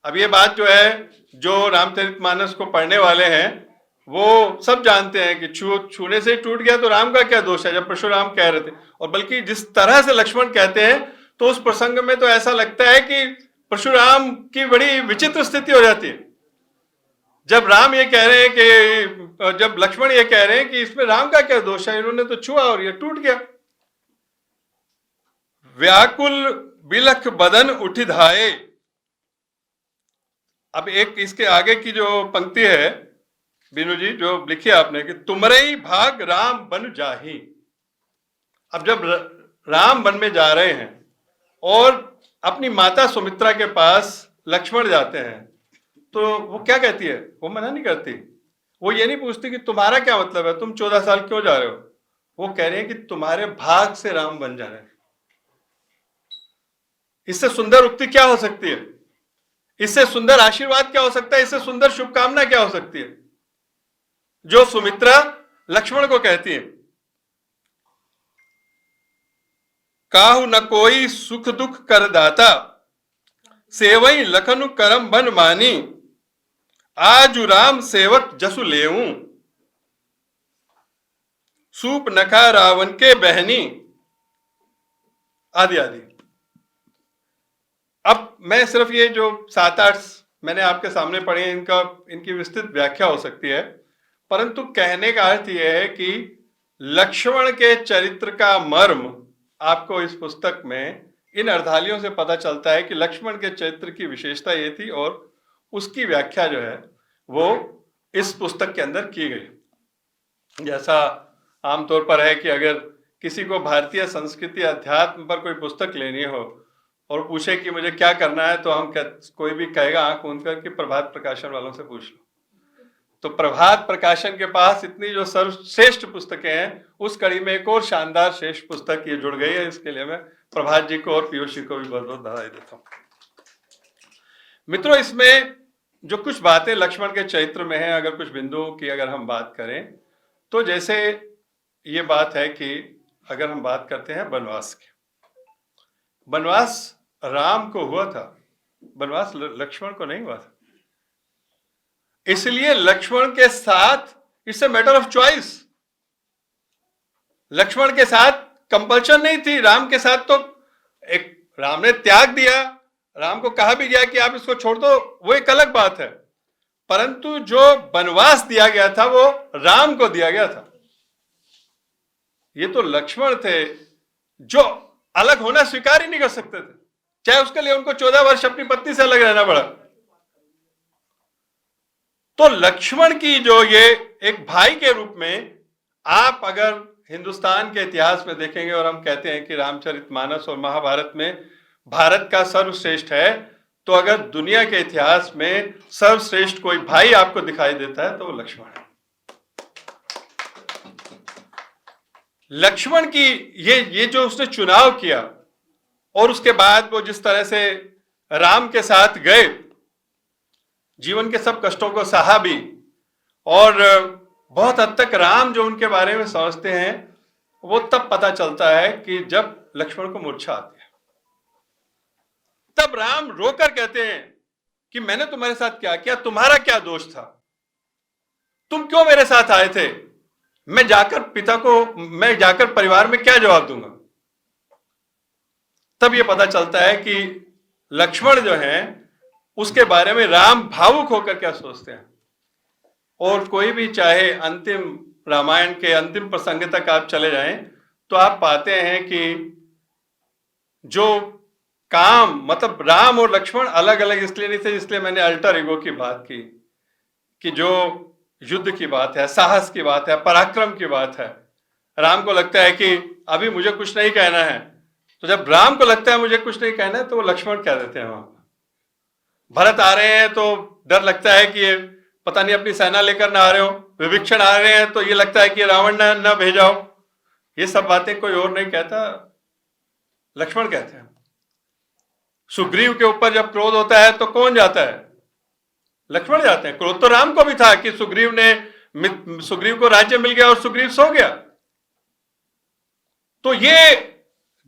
अब ये बात जो है, जो रामचरितमानस को पढ़ने वाले हैं वो सब जानते हैं कि छूने से टूट गया तो राम का क्या दोष है, जब परशुराम कह रहे थे। और बल्कि जिस तरह से लक्ष्मण कहते हैं तो उस प्रसंग में तो ऐसा लगता है कि परशुराम की बड़ी विचित्र स्थिति हो जाती है। जब राम ये कह रहे हैं कि, जब लक्ष्मण ये कह रहे हैं कि इसमें राम का क्या दोष है, इन्होंने तो छुआ और ये टूट गया। व्याकुल बिलख बदन उठी धाये। अब एक इसके आगे की जो पंक्ति है बीनू जी जो लिखी आपने कि तुमरे ही भाग राम बन जाही। अब जब राम वन में जा रहे हैं और अपनी माता सुमित्रा के पास लक्ष्मण जाते हैं तो वो क्या कहती है? वो मना नहीं करती, वो ये नहीं पूछती कि तुम्हारा क्या मतलब है, तुम 14 साल क्यों जा रहे हो। वो कह रहे हैं कि तुम्हारे भाग से राम बन जा रहे हैं। इससे सुंदर उक्ति क्या हो सकती है? इससे सुंदर आशीर्वाद क्या हो सकता है? इससे सुंदर शुभकामना क्या हो सकती है जो सुमित्रा लक्ष्मण को कहती है? काहू न कोई सुख दुख कर दाता, सेवई लखनु करम बन मानी, आजु राम सेवक जसु लेऊं, सूप नखा रावण के बहनी, आदि आदि। अब मैं सिर्फ ये जो 7-8 मैंने आपके सामने पढ़े इनकी विस्तृत व्याख्या हो सकती है, परंतु कहने का अर्थ यह है कि लक्ष्मण के चरित्र का मर्म आपको इस पुस्तक में इन अर्धालियों से पता चलता है कि लक्ष्मण के चरित्र की विशेषता ये थी और उसकी व्याख्या जो है वो इस पुस्तक के अंदर की गई। जैसा आमतौर पर है कि अगर किसी को भारतीय संस्कृति अध्यात्म पर कोई पुस्तक लेनी हो और पूछे कि मुझे क्या करना है तो हम कोई भी कहेगा आंख मूंद कर कि प्रभात प्रकाशन वालों से पूछ लो। तो प्रभात प्रकाशन के पास इतनी जो सर्वश्रेष्ठ पुस्तकें हैं, उस कड़ी में एक और शानदार श्रेष्ठ पुस्तक ये जुड़ गई है। इसके लिए मैं प्रभात जी को और पीयूष को भी बहुत बहुत बधाई देता हूँ। मित्रों, इसमें जो कुछ बातें लक्ष्मण के चरित्र में हैं, अगर कुछ बिंदुओं की अगर हम बात करें, तो जैसे ये बात है कि अगर हम बात करते हैं वनवास की, वनवास राम को हुआ था, वनवास लक्ष्मण को नहीं हुआ था। इसलिए लक्ष्मण के साथ it's a matter of choice. Lakshman के साथ कंपल्शन नहीं थी, राम के साथ तो एक राम ने त्याग दिया, राम को कहा भी गया कि आप इसको छोड़ दो, वो एक अलग बात है, परंतु जो वनवास दिया गया था वो राम को दिया गया था। ये तो लक्ष्मण थे जो अलग होना स्वीकार ही नहीं कर सकते थे, चाहे उसके लिए उनको 14 वर्ष अपनी पत्नी से अलग रहना पड़ा। तो लक्ष्मण की जो ये एक भाई के रूप में, आप अगर हिंदुस्तान के इतिहास में देखेंगे, और हम कहते हैं कि रामचरितमानस और महाभारत में भारत का सर्वश्रेष्ठ है, तो अगर दुनिया के इतिहास में सर्वश्रेष्ठ कोई भाई आपको दिखाई देता है तो वो लक्ष्मण है। लक्ष्मण की ये जो उसने चुनाव किया, और उसके बाद वो जिस तरह से राम के साथ गए, जीवन के सब कष्टों को सहा भी, और बहुत हद तक राम जो उनके बारे में समझते हैं वो तब पता चलता है कि जब लक्ष्मण को मूर्छा आती है, तब राम रोकर कहते हैं कि मैंने तुम्हारे साथ क्या किया, तुम्हारा क्या दोष था, तुम क्यों मेरे साथ आए थे, मैं जाकर परिवार में क्या जवाब दूंगा। तब ये पता चलता है कि लक्ष्मण जो है उसके बारे में राम भावुक होकर क्या सोचते हैं। और कोई भी चाहे अंतिम रामायण के अंतिम प्रसंग तक आप चले जाएं तो आप पाते हैं कि जो काम, मतलब राम और लक्ष्मण अलग अलग इसलिए नहीं थे, इसलिए मैंने अल्टर ईगो की बात की, कि जो युद्ध की बात है, साहस की बात है, पराक्रम की बात है, राम को लगता है कि अभी मुझे कुछ नहीं कहना है, तो जब राम को लगता है मुझे कुछ नहीं कहना है तो वो लक्ष्मण कह देते हैं। वहां भरत आ रहे हैं तो डर लगता है कि ये पता नहीं अपनी सेना लेकर ना आ रहे हो, विभीषण आ रहे हैं तो ये लगता है कि रावण न भेजाओ। ये सब बातें कोई और नहीं कहता, लक्ष्मण कहते हैं। सुग्रीव के ऊपर जब क्रोध होता है तो कौन जाता है? लक्ष्मण जाते हैं। क्रोध तो राम को भी था कि सुग्रीव को राज्य मिल गया और सुग्रीव सो गया। तो ये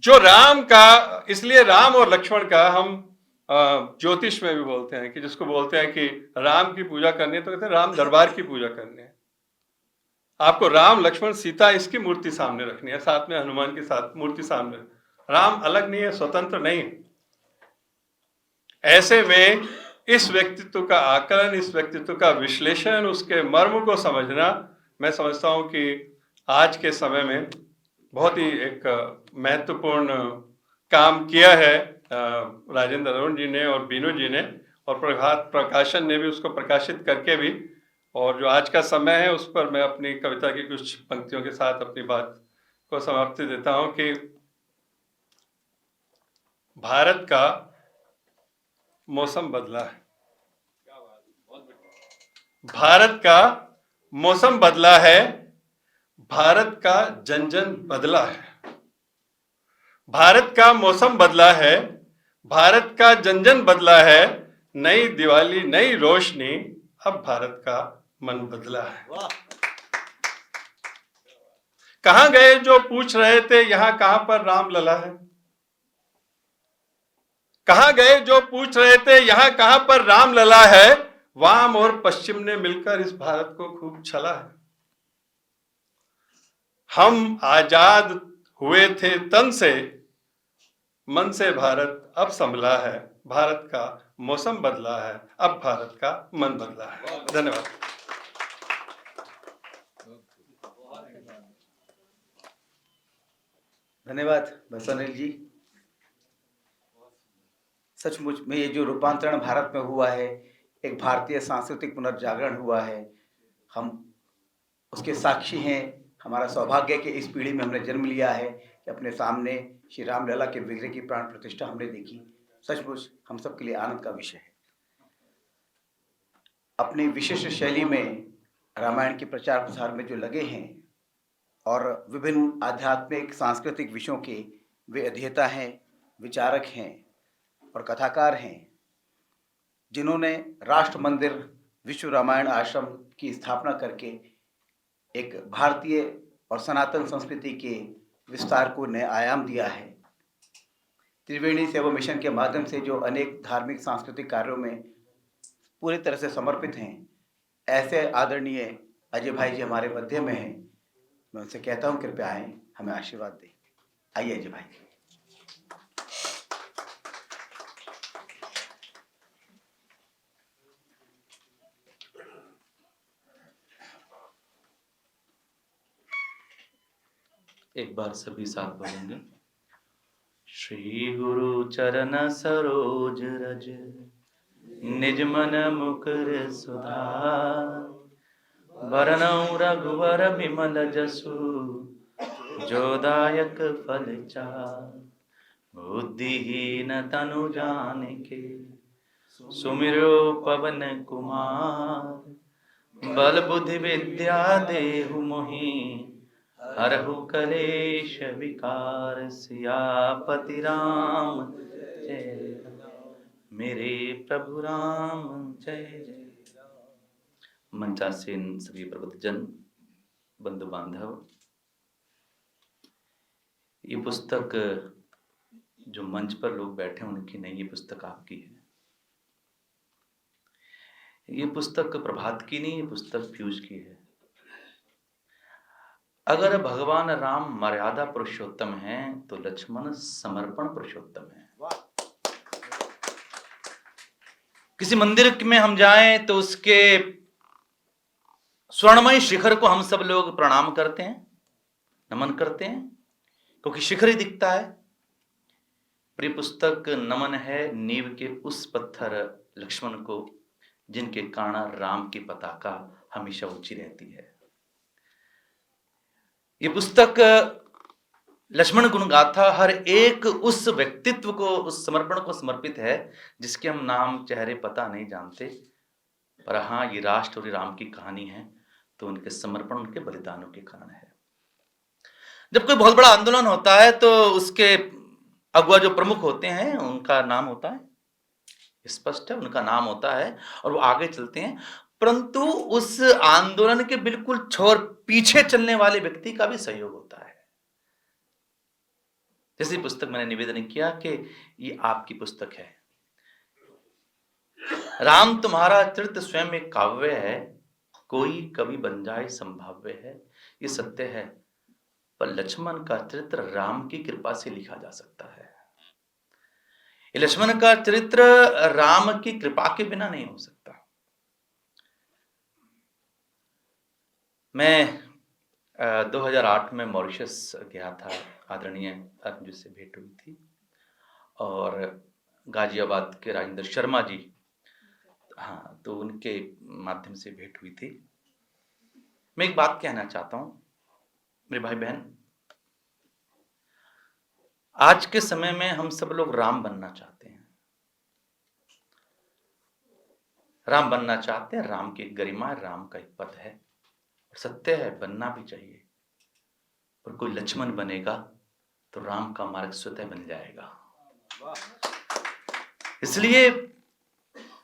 जो राम का, इसलिए राम और लक्ष्मण का हम ज्योतिष में भी बोलते हैं कि जिसको बोलते हैं कि राम की पूजा करनी है तो कहते हैं राम दरबार की पूजा करनी है। आपको राम लक्ष्मण सीता इसकी मूर्ति सामने रखनी है, साथ में हनुमान की साथ मूर्ति सामने। राम अलग नहीं है, स्वतंत्र नहीं। ऐसे में इस व्यक्तित्व का आकलन, इस व्यक्तित्व का विश्लेषण, उसके मर्म को समझना, मैं समझता हूं कि आज के समय में बहुत ही एक महत्वपूर्ण काम किया है राजेंद्र अरुण जी ने और बीनू जी ने, और प्रभात प्रकाशन ने भी उसको प्रकाशित करके भी। और जो आज का समय है उस पर मैं अपनी कविता की कुछ पंक्तियों के साथ अपनी बात को समाप्ति देता हूं कि भारत का मौसम बदला है, भारत का मौसम बदला है, भारत का जन जन बदला है, भारत का मौसम बदला है, भारत का जन जन बदला है, नई दिवाली नई रोशनी, अब भारत का मन बदला है। कहां गए जो पूछ रहे थे यहां कहां पर राम लला है, कहां गए जो पूछ रहे थे यहां कहां पर राम लला है, वाम और पश्चिम ने मिलकर इस भारत को खूब छला है। हम आजाद हुए थे तन से, मन से भारत अब संभला है, भारत का मौसम बदला है, अब भारत का मन बदला है। धन्यवाद। धन्यवाद बसवनील जी। सचमुच में ये जो रूपांतरण भारत में हुआ है, एक भारतीय सांस्कृतिक पुनर्जागरण हुआ है, हम उसके साक्षी हैं। हमारा सौभाग्य है कि इस पीढ़ी में हमने जन्म लिया है कि अपने सामने श्री रामलला के विग्रह की प्राण प्रतिष्ठा हमने देखी। सचमुच हम सबके लिए आनंद का विषय है। अपनी विशिष्ट शैली में रामायण के प्रचार प्रसार में जो लगे हैं और विभिन्न आध्यात्मिक सांस्कृतिक विषयों के वे अध्येता हैं, विचारक हैं और कथाकार हैं, जिन्होंने राष्ट्र मंदिर विश्व रामायण आश्रम की स्थापना करके एक भारतीय और सनातन संस्कृति के विस्तार को नए आयाम दिया है। त्रिवेणी सेवा मिशन के माध्यम से जो अनेक धार्मिक सांस्कृतिक कार्यों में पूरी तरह से समर्पित हैं, ऐसे आदरणीय अजय भाई जी हमारे मध्य में हैं। मैं उनसे कहता हूँ कृपया आएं, हमें आशीर्वाद दें। आइए अजय भाई। एक बार सभी साथ बोलेंगे। श्री गुरु चरण सरोज रज निज मन मुकुर सुधार, वरनौ रघुवर विमल जसु जो दायक फल चार, बुद्धिहीन तनु जानिके सुमिरो पवन कुमार, बल बुद्धि विद्या देहु मोहि हरहु कलेश विकार, सियापति राम जय मेरे प्रभु राम जय जय। मंचासीन सभी प्रबुद्धजन, बंधु बांधव, ये पुस्तक जो मंच पर लोग बैठे हैं उनकी नहीं, ये पुस्तक आपकी है। ये पुस्तक प्रभात की नहीं, ये पुस्तक पीयूष की है। अगर भगवान राम मर्यादा पुरुषोत्तम हैं तो लक्ष्मण समर्पण पुरुषोत्तम है। किसी मंदिर में हम जाएं तो उसके स्वर्णमय शिखर को हम सब लोग प्रणाम करते हैं, नमन करते हैं, क्योंकि शिखर ही दिखता है। प्रिय पुस्तक नमन है नींव के उस पत्थर लक्ष्मण को, जिनके कारण राम की पताका हमेशा ऊंची रहती है। ये पुस्तक लक्ष्मण गुण गाथा हर एक उस व्यक्तित्व को, उस समर्पण को समर्पित है जिसके हम नाम चेहरे पता नहीं जानते, पर हाँ ये राष्ट्र और राम की कहानी है तो उनके समर्पण, उनके बलिदानों के कारण है। जब कोई बहुत बड़ा आंदोलन होता है तो उसके अगुआ जो प्रमुख होते हैं उनका नाम होता है, स्पष्ट है, उनका नाम होता है और वो आगे चलते हैं, परंतु उस आंदोलन के बिल्कुल छोर पीछे चलने वाले व्यक्ति का भी सहयोग होता है। जैसे पुस्तक मैंने निवेदन किया कि ये आपकी पुस्तक है। राम तुम्हारा चरित्र स्वयं एक काव्य है, कोई कवि बन जाए संभाव्य है, ये सत्य है, पर लक्ष्मण का चरित्र राम की कृपा से लिखा जा सकता है। ये लक्ष्मण का चरित्र राम की कृपा के बिना नहीं हो सकता। मैं 2008 में मॉरिशस गया था, आदरणीय अरुण जी से भेंट हुई थी और गाजियाबाद के राजेंद्र शर्मा जी, हाँ, तो उनके माध्यम से भेंट हुई थी। मैं एक बात कहना चाहता हूं मेरे भाई बहन, आज के समय में हम सब लोग राम बनना चाहते हैं, राम बनना चाहते हैं। राम की गरिमा, राम का एक पद है, सत्य है, बनना भी चाहिए, पर कोई लक्ष्मण बनेगा तो राम का मार्ग स्वतः बन जाएगा। इसलिए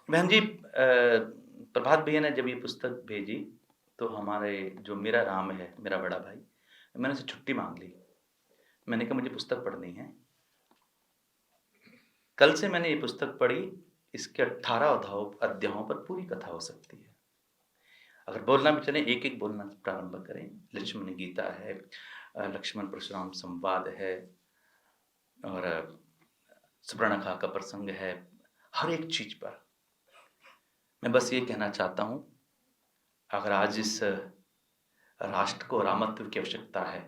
बहन जी, प्रभात भैया ने जब ये पुस्तक भेजी तो हमारे जो मेरा राम है, मेरा बड़ा भाई, मैंने उसे छुट्टी मांग ली। मैंने कहा मुझे पुस्तक पढ़नी है। कल से मैंने ये पुस्तक पढ़ी, इसके 18 अध्यायों पर पूरी कथा हो सकती है। अगर बोलना भी चले, एक एक बोलना प्रारंभ करें। लक्ष्मण गीता है, लक्ष्मण परशुराम संवाद है और सुपर्णखा का प्रसंग है। हर एक चीज पर मैं बस ये कहना चाहता हूं, अगर आज इस राष्ट्र को रामत्व की आवश्यकता है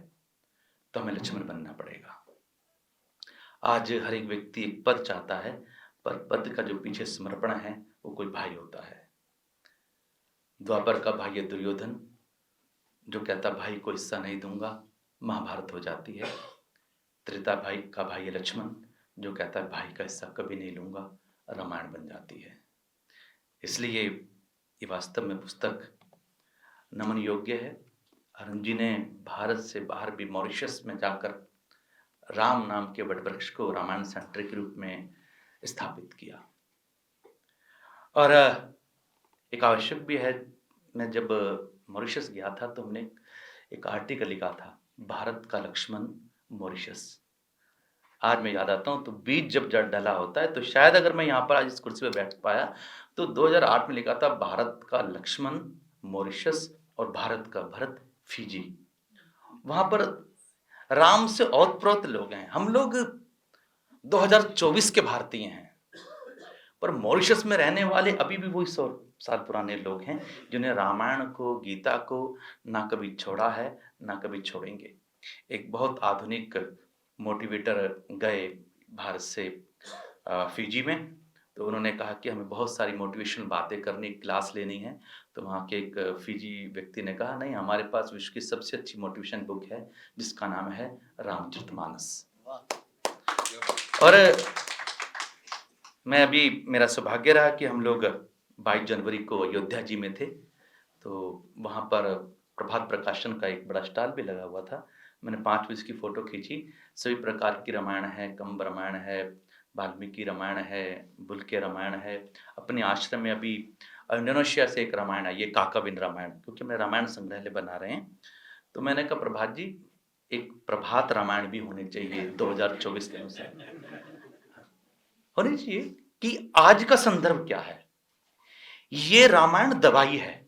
तो हमें लक्ष्मण बनना पड़ेगा। आज हर एक व्यक्ति एक पद चाहता है, पर पद का जो पीछे समर्पण है वो कोई भाई होता है। द्वापर का भाई है दुर्योधन, जो कहता भाई को हिस्सा नहीं दूंगा, महाभारत हो जाती है। त्रेता भाई का भाई है लक्ष्मण, जो कहता है भाई का हिस्सा कभी नहीं लूंगा, रामायण बन जाती है। इसलिए ये वास्तव में पुस्तक नमन योग्य है। अरुण जी ने भारत से बाहर भी मॉरिशस में जाकर राम नाम के वटवृक्ष को रामायण सेंटर के रूप में स्थापित किया। और एक आवश्यक भी है, मैं जब मॉरिशस गया था तो हमने एक आर्टिकल लिखा था, भारत का लक्ष्मण मॉरिशस। आज मैं याद आता हूँ तो बीज जब जड़ डला होता है, तो शायद अगर मैं यहाँ पर आज इस कुर्सी पर बैठ पाया तो 2008 में लिखा था भारत का लक्ष्मण मॉरिशस और भारत का भरत फिजी। वहां पर राम से ओतप्रोत लोग हैं, हम लोग 2024 के भारतीय हैं, पर मॉरिशस में रहने वाले अभी भी वही 100 साल पुराने लोग हैं जिन्हें रामायण को, गीता को ना कभी छोड़ा है ना कभी छोड़ेंगे। एक बहुत आधुनिक मोटिवेटर गए भारत से फिजी में, तो उन्होंने कहा कि हमें बहुत सारी मोटिवेशनल बातें करनी, क्लास लेनी है। तो वहाँ के एक फिजी व्यक्ति ने कहा, नहीं, हमारे पास विश्व की सबसे अच्छी मोटिवेशन बुक है जिसका नाम है रामचरितमानस। और मैं अभी, मेरा सौभाग्य रहा कि हम लोग 22 जनवरी को अयोध्या जी में थे, तो वहाँ पर प्रभात प्रकाशन का एक बड़ा स्टॉल भी लगा हुआ था। मैंने 5 बजे की फ़ोटो खींची। सभी प्रकार की रामायण है, कंब रामायण है, वाल्मीकि रामायण है, बुल्के रामायण है। अपने आश्रम में अभी इंडोनेशिया से एक रामायण है, ये काकाविन रामायण, क्योंकि मैं रामायण संग्रहालय बना रहे हैं। तो मैंने कहा, प्रभात जी, एक प्रभात रामायण भी होनी चाहिए 2024 के अनुसार, होनी चाहिए कि आज का संदर्भ क्या है। ये रामायण दवाई है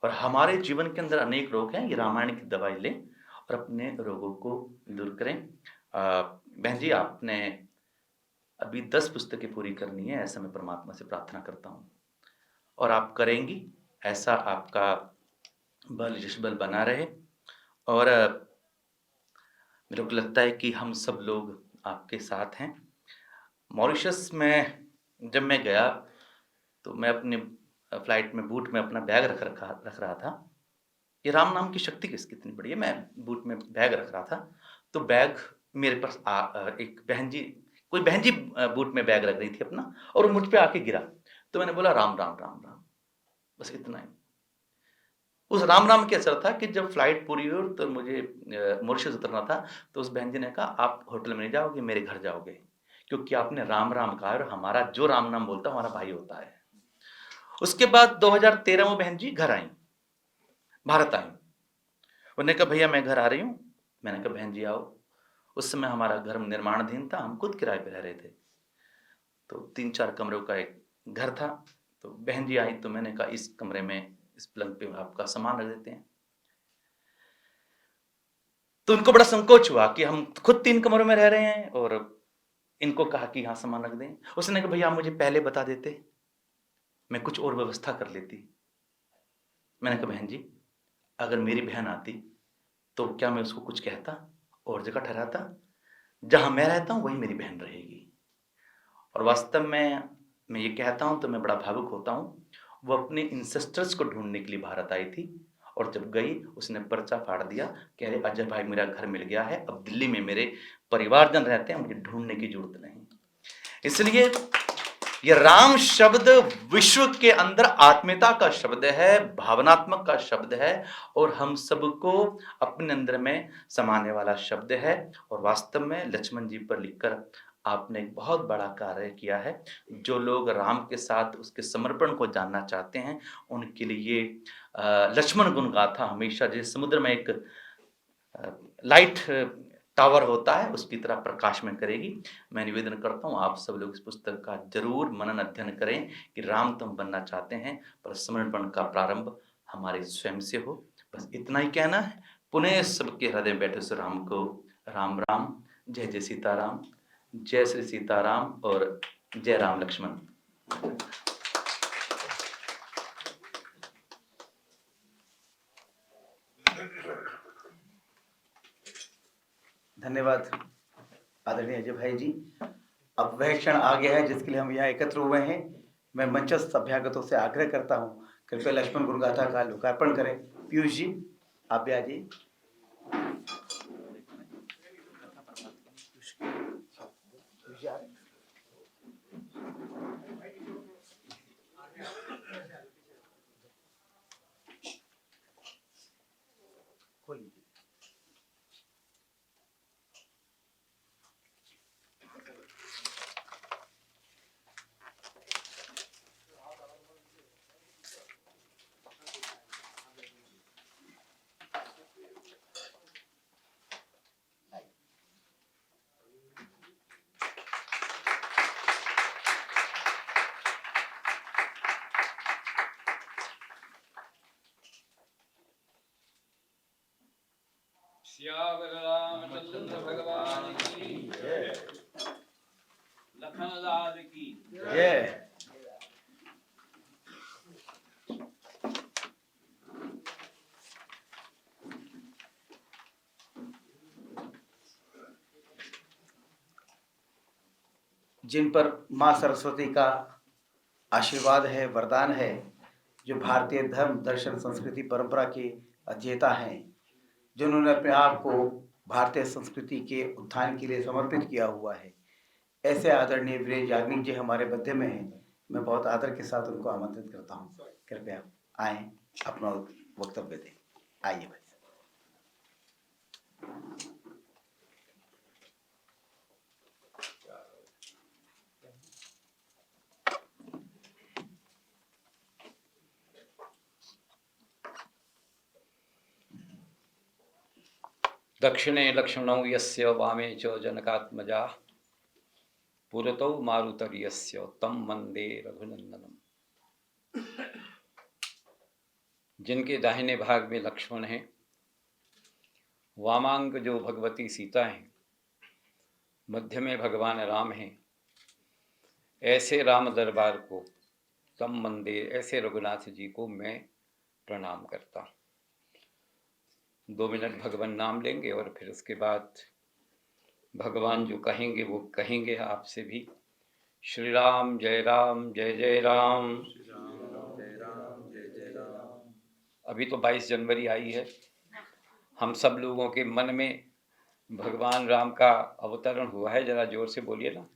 और हमारे जीवन के अंदर अनेक रोग हैं, ये रामायण की दवाई लें और अपने रोगों को दूर करें। बहन जी, आपने अभी 10 पुस्तकें पूरी करनी है, ऐसा मैं परमात्मा से प्रार्थना करता हूँ, और आप करेंगी। ऐसा आपका बल, यश बल बना रहे। और मेरे को लगता है कि हम सब लोग आपके साथ हैं। मॉरिशस में जब मैं गया तो मैं अपने फ्लाइट में बूट में अपना बैग रख रहा था। ये राम नाम की शक्ति कितनी बड़ी है। मैं बूट में बैग रख रहा था, तो बैग मेरे पास एक बहन जी, कोई बहन जी बूट में बैग रख रही थी अपना, और वो मुझ पे आके गिरा। तो मैंने बोला, राम राम राम राम, बस इतना ही। उस राम राम के असर था कि जब फ्लाइट पूरी हुई तो मुझे मॉरिशस उतरना था, तो उस बहन जी ने कहा, आप होटल में नहीं जाओगे, मेरे घर जाओगे, क्योंकि आपने राम राम कहा और हमारा जो राम नाम बोलता है हमारा भाई होता है। उसके बाद 2013 में बहन जी घर आई, भारत आई। उन्होंने कहा, भैया मैं घर आ रही हूँ। मैंने कहा, बहन जी आओ। उस समय हमारा घर निर्माणाधीन था, हम खुद किराए पे रह रहे थे, तो 3-4 कमरों का एक घर था। तो बहन जी आई तो मैंने कहा, इस कमरे में, इस पलंग पे आपका सामान रख देते हैं। तो उनको बड़ा संकोच हुआ कि हम खुद 3 कमरों में रह रहे हैं और इनको कहा कि यहाँ सामान रख दें। उसने कहा, भैया आप मुझे पहले बता देते, मैं कुछ और व्यवस्था कर लेती। मैंने कहा, बहन जी, अगर मेरी बहन आती तो क्या मैं उसको कुछ कहता और जगह ठहराता? जहां मैं रहता हूं वही मेरी बहन रहेगी। और वास्तव में मैं ये कहता हूं तो मैं बड़ा भावुक होता हूं। वो अपने इंसेस्टर्स को ढूंढने के लिए भारत आई थी, और जब गई उसने पर्चा फाड़ दिया कि अरे अजय भाई, मेरा घर मिल गया है, अब दिल्ली में मेरे परिवारजन रहते हैं, मुझे ढूंढने की जरूरत नहीं। इसलिए ये राम शब्द विश्व के अंदर आत्मीयता का शब्द है, भावनात्मक का शब्द है, और हम सबको अपने अंदर में समाने वाला शब्द है। और वास्तव में लक्ष्मण जी पर लिखकर आपने एक बहुत बड़ा कार्य किया है। जो लोग राम के साथ उसके समर्पण को जानना चाहते हैं, उनके लिए लक्ष्मण गुण गाथा हमेशा, जैसे समुद्र में एक लाइट टावर होता है, उसकी तरह प्रकाश में करेगी। मैं निवेदन करता हूँ, आप सब लोग इस पुस्तक का जरूर मनन अध्ययन करें कि राम तो हम बनना चाहते हैं, पर समर्पण का प्रारंभ हमारे स्वयं से हो। बस इतना ही कहना है। पुनः सबके हृदय में बैठे श्री राम को राम राम, जय जय सीताराम, जय श्री सीताराम, और जय राम लक्ष्मण। धन्यवाद आदरणीय अजय भाई जी। अब वह क्षण आ गया है जिसके लिए हम यहाँ एकत्र हुए हैं। मैं मंचस्थ अभ्यागतों से आग्रह करता हूँ, कृपया लक्ष्मण गुण गाथा का लोकार्पण करें। पीयूष जी, आप भी आ जाइए। सियावर रामचंद्र भगवान की जय। लखन लाल की जय। जिन पर माँ सरस्वती का आशीर्वाद है, वरदान है, जो भारतीय धर्म दर्शन संस्कृति परंपरा के अध्येता हैं, जिन्होंने अपने आप को भारतीय संस्कृति के उत्थान के लिए समर्पित किया हुआ है, ऐसे आदरणीय वीरेंद्र याग्निक जी हमारे मध्य में हैं। मैं बहुत आदर के साथ उनको आमंत्रित करता हूँ, कृपया आए, अपना वक्तव्य दें। आइए भाई। दक्षिणे लक्ष्मणौ यस्य वामे च जनकात्मजा पुरतौ मारुतर्यस्य तं वन्दे रघुनंदनम। जिनके दाहिने भाग में लक्ष्मण हैं, वामांग जो भगवती सीता हैं, मध्य में भगवान राम हैं, ऐसे राम दरबार को, तम वंदे, ऐसे रघुनाथ जी को मैं प्रणाम करता हूँ। 2 मिनट भगवान नाम लेंगे और फिर उसके बाद भगवान जो कहेंगे वो कहेंगे आपसे भी। श्री राम जय राम जय जय राम। अभी तो 22 जनवरी आई है, हम सब लोगों के मन में भगवान राम का अवतरण हुआ है। जरा जोर से बोलिए ना,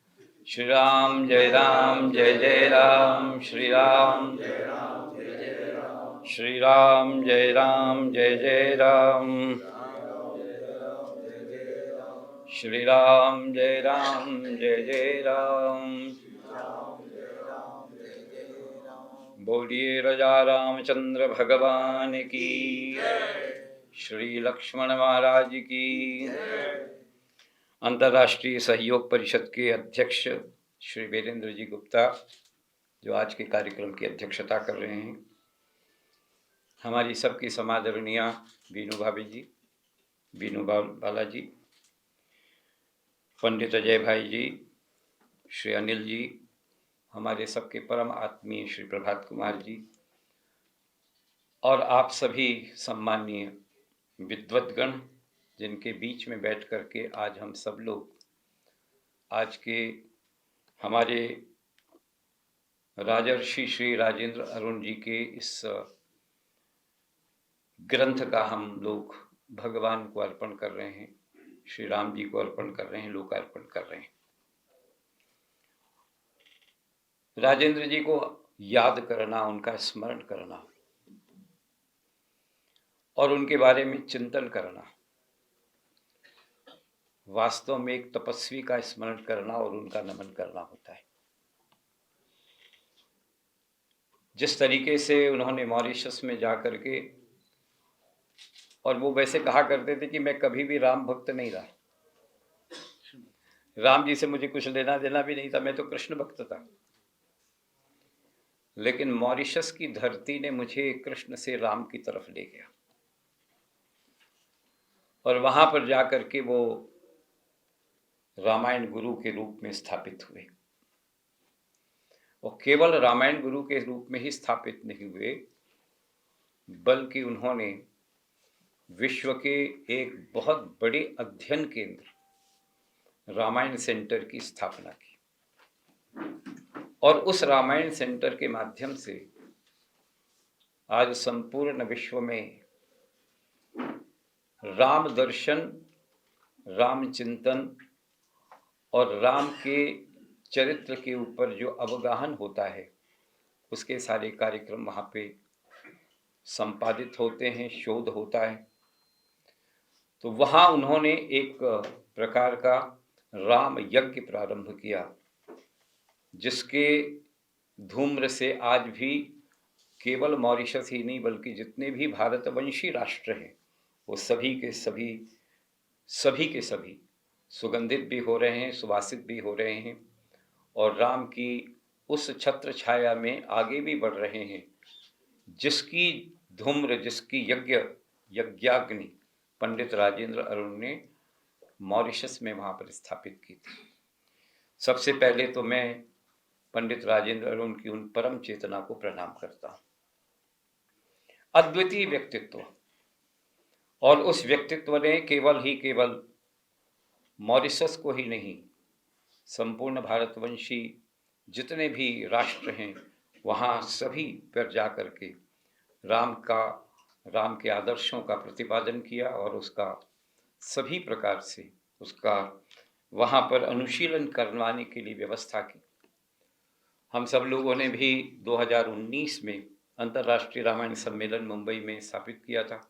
श्री राम जय राम, श्री राम जय राम जय जय राम, श्री राम जय राम जय जय राम, श्री राम जय राम जय जय राम। बोलिए राजा रामचंद्र भगवान की, श्री लक्ष्मण महाराज की। अंतर्राष्ट्रीय सहयोग परिषद के अध्यक्ष श्री वीरेंद्र जी गुप्ता, जो आज के कार्यक्रम की अध्यक्षता कर रहे हैं, हमारी सबकी समादरणीय बीनू भाभी जी, बीनू बाला जी, पंडित अजय भाई जी, श्री अनिल जी, हमारे सबके परम आत्मीय श्री प्रभात कुमार जी, और आप सभी सम्मानीय विद्वद्गण, जिनके बीच में बैठ करके आज हम सब लोग आज के हमारे राजर्षि श्री राजेंद्र अरुण जी के इस ग्रंथ का हम लोग भगवान को अर्पण कर रहे हैं, श्री राम जी को अर्पण कर रहे हैं, लोकार्पण कर रहे हैं। राजेंद्र जी को याद करना, उनका स्मरण करना और उनके बारे में चिंतन करना वास्तव में एक तपस्वी का स्मरण करना और उनका नमन करना होता है। जिस तरीके से उन्होंने मॉरिशस में जाकर के, और वो वैसे कहा करते थे कि मैं कभी भी राम भक्त नहीं रहा, राम जी से मुझे कुछ लेना देना भी नहीं था, मैं तो कृष्ण भक्त था। लेकिन मॉरिशस की धरती ने मुझे कृष्ण से राम की तरफ ले गया और वहां पर जाकर के वो रामायण गुरु के रूप में स्थापित हुए। और केवल रामायण गुरु के रूप में ही स्थापित नहीं हुए, बल्कि उन्होंने विश्व के एक बहुत बड़े अध्ययन केंद्र रामायण सेंटर की स्थापना की और उस रामायण सेंटर के माध्यम से आज संपूर्ण विश्व में राम दर्शन, राम चिंतन और राम के चरित्र के ऊपर जो अवगाहन होता है, उसके सारे कार्यक्रम वहाँ पे संपादित होते हैं, शोध होता है। तो वहाँ उन्होंने एक प्रकार का राम यज्ञ प्रारंभ किया, जिसके धूम्र से आज भी केवल मॉरिशस ही नहीं बल्कि जितने भी भारतवंशी राष्ट्र हैं वो सभी के सभी सुगंधित भी हो रहे हैं, सुवासित भी हो रहे हैं और राम की उस छत्र छाया में आगे भी बढ़ रहे हैं, जिसकी धूम्र, जिसकी यज्ञाग्नि पंडित राजेंद्र अरुण ने मॉरिशस में वहाँ पर स्थापित की थी। सबसे पहले तो मैं पंडित राजेंद्र अरुण की उन परम चेतना को प्रणाम करता हूँ। अद्वितीय व्यक्तित्व, और उस व्यक्तित्व ने केवल मॉरिशस को ही नहीं, संपूर्ण भारतवंशी जितने भी राष्ट्र हैं वहाँ सभी पर जा कर के राम के आदर्शों का प्रतिपादन किया और उसका सभी प्रकार से उसका वहाँ पर अनुशीलन करवाने के लिए व्यवस्था की। हम सब लोगों ने भी 2019 में अंतर्राष्ट्रीय रामायण सम्मेलन मुंबई में स्थापित किया था।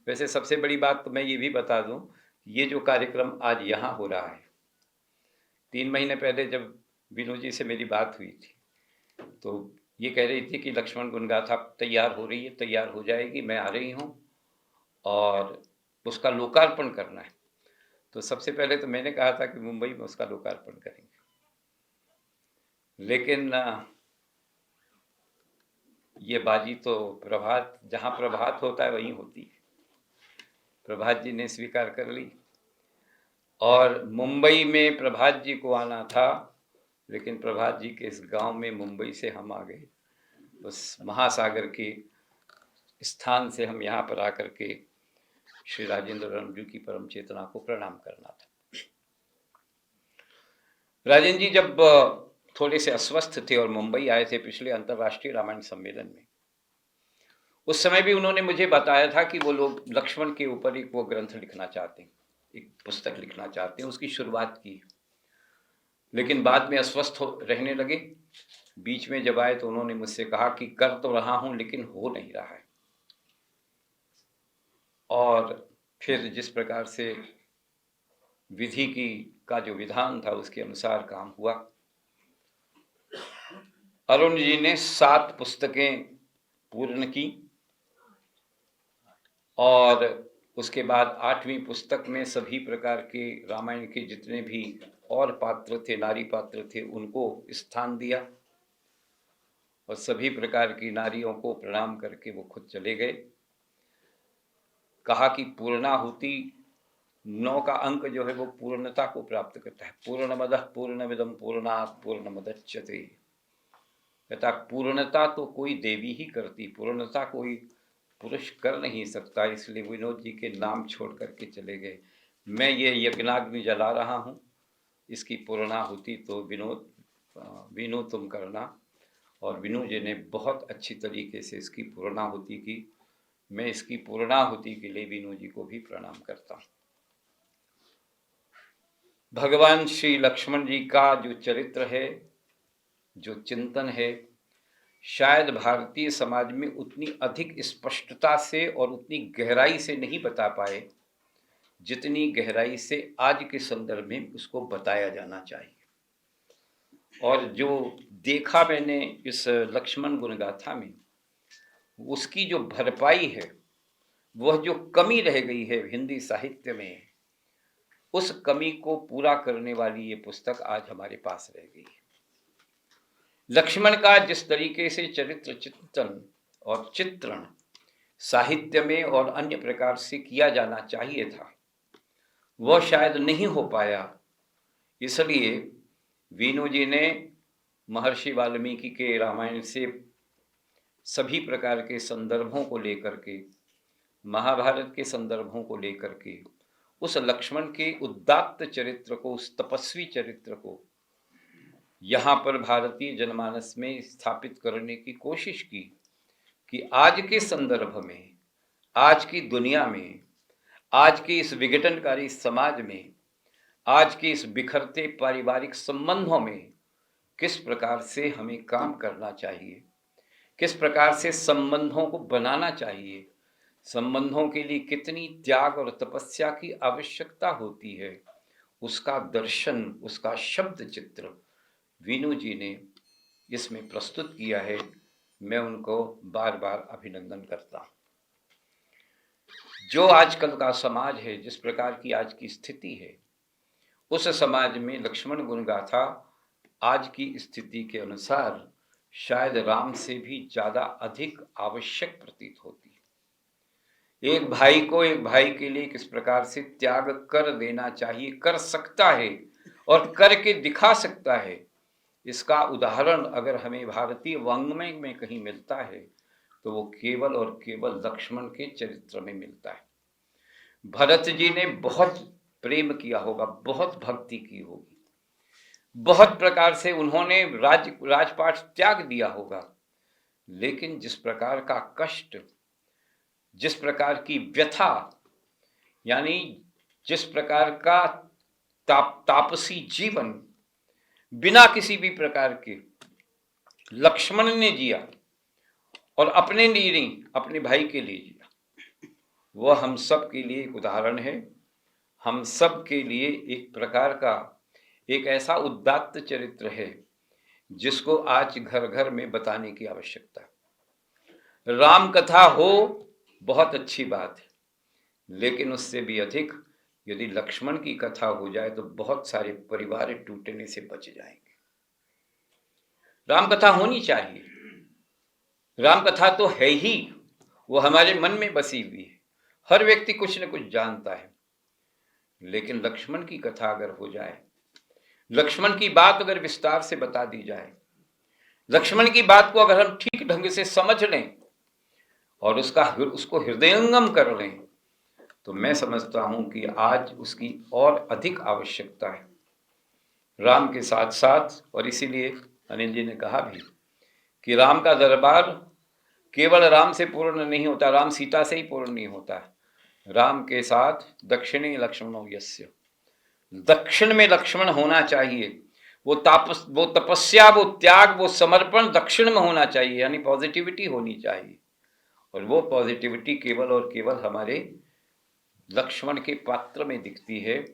वैसे सबसे बड़ी बात तो मैं ये भी बता दूं, ये जो कार्यक्रम आज यहाँ हो रहा है, 3 महीने पहले जब विनोद जी से मेरी बात हुई थी तो ये कह रही थी कि लक्ष्मण गुणगाथा तैयार हो रही है, तैयार हो जाएगी, मैं आ रही हूँ और उसका लोकार्पण करना है। तो सबसे पहले तो मैंने कहा था कि मुंबई में उसका लोकार्पण करेंगे, लेकिन ये बाजी तो जहाँ प्रभात होता है वहीं होती है। प्रभात जी ने स्वीकार कर ली और मुंबई में प्रभात जी को आना था, लेकिन प्रभात जी के इस गांव में मुंबई से हम आ गए। उस महासागर के स्थान से हम यहाँ पर आकर के श्री राजेंद्र अरुण जी की परम चेतना को प्रणाम करना था। राजेंद्र जी जब थोड़े से अस्वस्थ थे और मुंबई आए थे पिछले अंतर्राष्ट्रीय रामायण सम्मेलन में, उस समय भी उन्होंने मुझे बताया था कि वो लोग लक्ष्मण के ऊपर एक वो ग्रंथ लिखना चाहते हैं, एक पुस्तक लिखना चाहते हैं, उसकी शुरुआत की। लेकिन बाद में अस्वस्थ रहने लगे। बीच में जब आए तो उन्होंने मुझसे कहा कि कर तो रहा हूं लेकिन हो नहीं रहा है। और फिर जिस प्रकार से विधि का जो विधान था उसके अनुसार काम हुआ। अरुण जी ने 7 पुस्तकें पूर्ण की और उसके बाद 8वीं पुस्तक में सभी प्रकार के रामायण के जितने भी और पात्र थे, नारी पात्र थे, उनको स्थान दिया और सभी प्रकार की नारियों को प्रणाम करके वो खुद चले गए। कहा कि पूर्णाहुति 9 का अंक जो है वो पूर्णता को प्राप्त करता है। पूर्णमदः पूर्णमिदं पूर्णात् पूर्णमुदच्यते। कहता पूर्णता तो कोई देवी ही करती, पूर्णता कोई पुरुष कर नहीं सकता। इसलिए विनोद जी के नाम छोड़ करके चले गए। मैं ये यज्ञाग्नि जला रहा हूँ, इसकी पूर्णाहुति तो विनू तुम करना। और विनू जी ने बहुत अच्छी तरीके से इसकी पूर्णाहुति की। मैं इसकी पूर्णाहुति के लिए विनू जी को भी प्रणाम करता हूँ। भगवान श्री लक्ष्मण जी का जो चरित्र है, जो चिंतन है, शायद भारतीय समाज में उतनी अधिक स्पष्टता से और उतनी गहराई से नहीं बता पाए जितनी गहराई से आज के संदर्भ में उसको बताया जाना चाहिए। और जो देखा मैंने इस लक्ष्मण गुणगाथा में, उसकी जो भरपाई है, वह जो कमी रह गई है हिंदी साहित्य में, उस कमी को पूरा करने वाली ये पुस्तक आज हमारे पास रह गई है। लक्ष्मण का जिस तरीके से चरित्र चिंतन और चित्रण साहित्य में और अन्य प्रकार से किया जाना चाहिए था, वह शायद नहीं हो पाया। इसलिए वीनू जी ने महर्षि वाल्मीकि के रामायण से सभी प्रकार के संदर्भों को लेकर के, महाभारत के संदर्भों को लेकर के, उस लक्ष्मण के उदात्त चरित्र को, उस तपस्वी चरित्र को यहाँ पर भारतीय जनमानस में स्थापित करने की कोशिश की कि आज के संदर्भ में, आज की दुनिया में, आज के इस विघटनकारी समाज में, आज के इस बिखरते पारिवारिक संबंधों में किस प्रकार से हमें काम करना चाहिए, किस प्रकार से संबंधों को बनाना चाहिए, संबंधों के लिए कितनी त्याग और तपस्या की आवश्यकता होती है, उसका दर्शन, उसका शब्द चित्र वीनू जी ने इसमें प्रस्तुत किया है। मैं उनको बार बार अभिनंदन करता हूँ। जो आजकल का समाज है, जिस प्रकार की आज की स्थिति है, उस समाज में लक्ष्मण गुणगाथा आज की स्थिति के अनुसार शायद राम से भी ज़्यादा अधिक आवश्यक प्रतीत होती है। एक भाई को एक भाई के लिए किस प्रकार से त्याग कर देना चाहिए, कर सकता है और करके दिखा सकता है, इसका उदाहरण अगर हमें भारतीय वाङ्मय में कहीं मिलता है तो वो केवल और केवल लक्ष्मण के चरित्र में मिलता है। भरत जी ने बहुत प्रेम किया होगा, बहुत भक्ति की होगी, बहुत प्रकार से उन्होंने राजपाट त्याग दिया होगा, लेकिन जिस प्रकार का कष्ट, जिस प्रकार की व्यथा, यानी जिस प्रकार का तापसी जीवन बिना किसी भी प्रकार के लक्ष्मण ने जिया और अपने लिए नहीं, अपने भाई के लिए जिया, वह हम सब के लिए एक उदाहरण है। हम सब के लिए एक प्रकार का एक ऐसा उदात्त चरित्र है जिसको आज घर घर में बताने की आवश्यकता है। राम कथा हो बहुत अच्छी बात है, लेकिन उससे भी अधिक यदि लक्ष्मण की कथा हो जाए तो बहुत सारे परिवार टूटने से बच जाएंगे। राम कथा होनी चाहिए, राम कथा तो है ही, वो हमारे मन में बसी हुई है, हर व्यक्ति कुछ न कुछ जानता है, लेकिन लक्ष्मण की कथा अगर हो जाए, लक्ष्मण की बात अगर विस्तार से बता दी जाए, लक्ष्मण की बात को अगर हम ठीक ढंग से समझ लें और उसको हृदयंगम कर लें, तो मैं समझता हूं कि आज उसकी और अधिक आवश्यकता है राम के साथ साथ। और इसीलिए अनिल जी ने कहा भी कि राम का दरबार केवल राम से पूर्ण नहीं होता, राम सीता से ही पूर्ण नहीं होता। राम के साथ दक्षिणे लक्ष्मणो यस्य, दक्षिण में लक्ष्मण होना चाहिए। वो तपस्या, वो त्याग, वो समर्पण दक्षिण में होना चाहिए, यानी पॉजिटिविटी होनी चाहिए। और वो पॉजिटिविटी केवल और केवल हमारे लक्ष्मण के पात्र में दिखती है,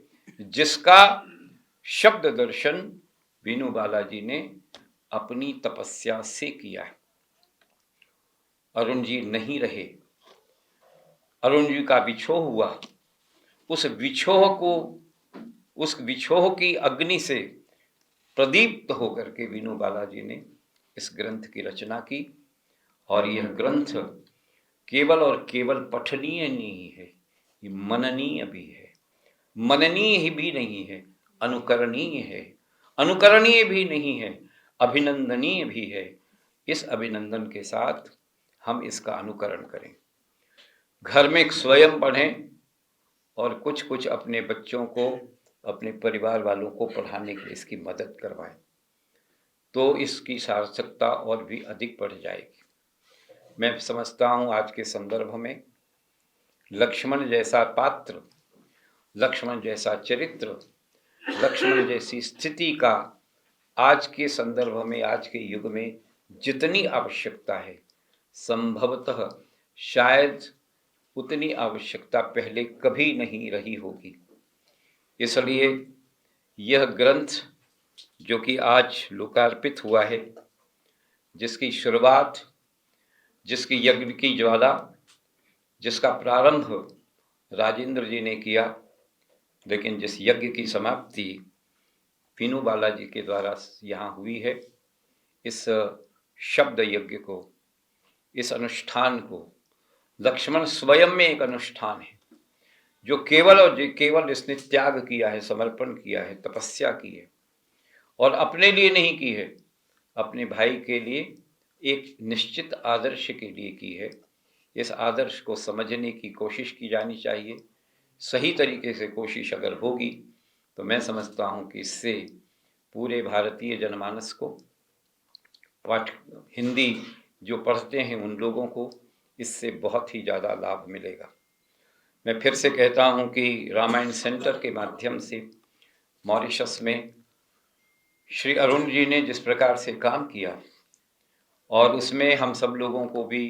जिसका शब्द दर्शन वीनू बालाजी ने अपनी तपस्या से किया है। अरुण जी नहीं रहे, अरुण जी का विछोह हुआ, उस विछोह की अग्नि से प्रदीप्त होकर के वीनू बालाजी ने इस ग्रंथ की रचना की। और यह ग्रंथ केवल और केवल पठनीय नहीं है, ये मननीय भी है, मननीय ही भी नहीं है, अनुकरणीय है, अनुकरणीय भी नहीं है, अभिनंदनीय भी है। इस अभिनंदन के साथ हम इसका अनुकरण करें, घर में स्वयं पढ़ें और कुछ कुछ अपने बच्चों को, अपने परिवार वालों को पढ़ाने के लिए इसकी मदद करवाएं, तो इसकी सार्थकता और भी अधिक बढ़ जाएगी। मैं समझता हूँ आज के संदर्भ में लक्ष्मण जैसा पात्र, लक्ष्मण जैसा चरित्र, लक्ष्मण जैसी स्थिति का आज के संदर्भ में, आज के युग में जितनी आवश्यकता है, संभवतः शायद उतनी आवश्यकता पहले कभी नहीं रही होगी। इसलिए यह ग्रंथ जो कि आज लोकार्पित हुआ है, जिसकी शुरुआत, जिसकी यज्ञ की ज्वाला, जिसका प्रारंभ राजेंद्र जी ने किया, लेकिन जिस यज्ञ की समाप्ति वीनू बालाजी के द्वारा यहाँ हुई है, इस शब्द यज्ञ को, इस अनुष्ठान को, लक्ष्मण स्वयं में एक अनुष्ठान है जो केवल और केवल इसने त्याग किया है, समर्पण किया है, तपस्या की है, और अपने लिए नहीं की है, अपने भाई के लिए एक निश्चित आदर्श के लिए की है। इस आदर्श को समझने की कोशिश की जानी चाहिए। सही तरीके से कोशिश अगर होगी तो मैं समझता हूँ कि इससे पूरे भारतीय जनमानस को, हिंदी जो पढ़ते हैं उन लोगों को इससे बहुत ही ज़्यादा लाभ मिलेगा। मैं फिर से कहता हूँ कि रामायण सेंटर के माध्यम से मॉरिशस में श्री अरुण जी ने जिस प्रकार से काम किया, और उसमें हम सब लोगों को भी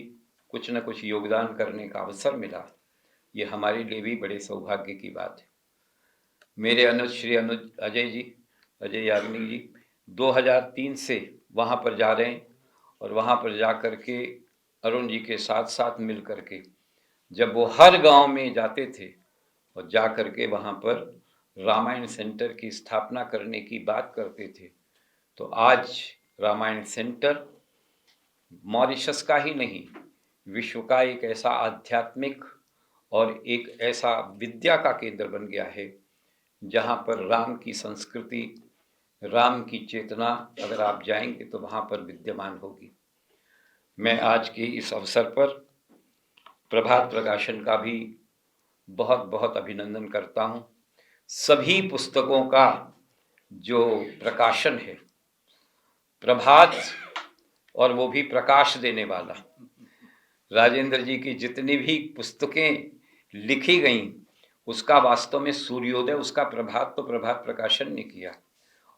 कुछ न कुछ योगदान करने का अवसर मिला, ये हमारे लिए भी बड़े सौभाग्य की बात है। मेरे श्री अजय याग्निक जी 2003 से वहाँ पर जा रहे हैं, और वहाँ पर जा कर के अरुण जी के साथ साथ मिल कर के जब वो हर गांव में जाते थे और जा कर के वहाँ पर रामायण सेंटर की स्थापना करने की बात करते थे, तो आज रामायण सेंटर मॉरिशस का ही नहीं, विश्व का एक ऐसा आध्यात्मिक और एक ऐसा विद्या का केंद्र बन गया है जहाँ पर राम की संस्कृति, राम की चेतना अगर आप जाएंगे तो वहाँ पर विद्यमान होगी। मैं आज के इस अवसर पर प्रभात प्रकाशन का भी बहुत बहुत अभिनंदन करता हूँ। सभी पुस्तकों का जो प्रकाशन है, प्रभात, और वो भी प्रकाश देने वाला, राजेंद्र जी की जितनी भी पुस्तकें लिखी गईं उसका वास्तव में सूर्योदय उसका प्रभात तो प्रभात प्रकाशन ने किया,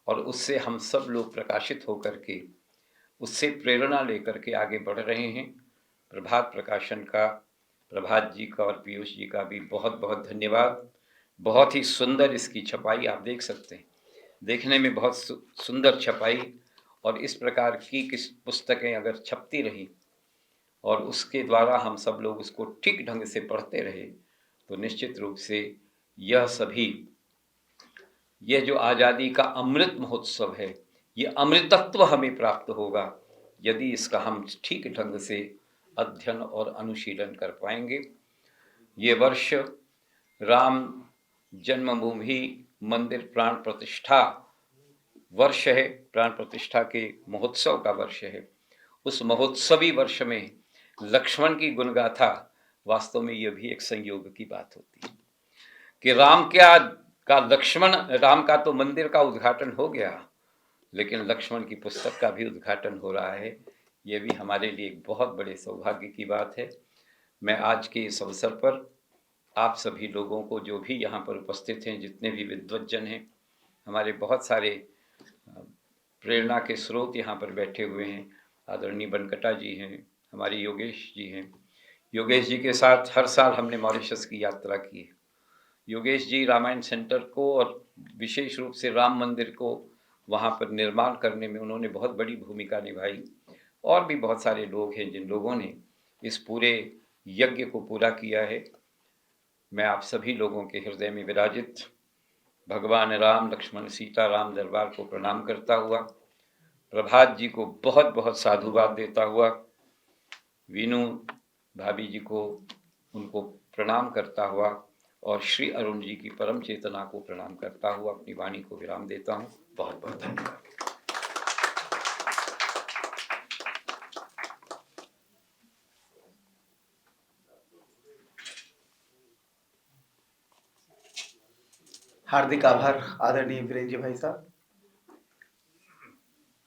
और उससे हम सब लोग प्रकाशित होकर के उससे प्रेरणा लेकर के आगे बढ़ रहे हैं। प्रभात प्रकाशन का, प्रभात जी का और पीयूष जी का भी बहुत बहुत धन्यवाद। बहुत ही सुंदर इसकी छपाई आप देख सकते हैं, देखने में बहुत सुंदर छपाई, और इस प्रकार की किस पुस्तकें अगर छपती रही और उसके द्वारा हम सब लोग उसको ठीक ढंग से पढ़ते रहे तो निश्चित रूप से यह सभी, यह जो आज़ादी का अमृत महोत्सव है, ये अमृतत्व हमें प्राप्त होगा यदि इसका हम ठीक ढंग से अध्ययन और अनुशीलन कर पाएंगे। ये वर्ष राम जन्मभूमि मंदिर प्राण प्रतिष्ठा वर्ष है, प्राण प्रतिष्ठा के महोत्सव का वर्ष है। उस महोत्सवी वर्ष में लक्ष्मण की गुणगाथा, वास्तव में यह भी एक संयोग की बात होती है कि राम का लक्ष्मण, राम का तो मंदिर का उद्घाटन हो गया, लेकिन लक्ष्मण की पुस्तक का भी उद्घाटन हो रहा है। ये भी हमारे लिए एक बहुत बड़े सौभाग्य की बात है। मैं आज के इस अवसर पर आप सभी लोगों को, जो भी यहाँ पर उपस्थित हैं, जितने भी विद्वज्जन हैं, हमारे बहुत सारे प्रेरणा के स्रोत यहाँ पर बैठे हुए हैं। आदरणीय बनकटा जी हैं, हमारे योगेश जी हैं। योगेश जी के साथ हर साल हमने मॉरिशस की यात्रा की है। योगेश जी रामायण सेंटर को और विशेष रूप से राम मंदिर को वहाँ पर निर्माण करने में उन्होंने बहुत बड़ी भूमिका निभाई, और भी बहुत सारे लोग हैं जिन लोगों ने इस पूरे यज्ञ को पूरा किया है। मैं आप सभी लोगों के हृदय में विराजित भगवान राम लक्ष्मण सीता राम दरबार को प्रणाम करता हुआ, प्रभात जी को बहुत बहुत साधुवाद देता हुआ, वीनू भाभी जी को उनको प्रणाम करता हुआ, और श्री अरुण जी की परम चेतना को प्रणाम करता हुआ अपनी वाणी को विराम देता हूँ। बहुत बहुत धन्यवाद। हार्दिक आभार आदरणीय वीरेंद्र जी भाई साहब।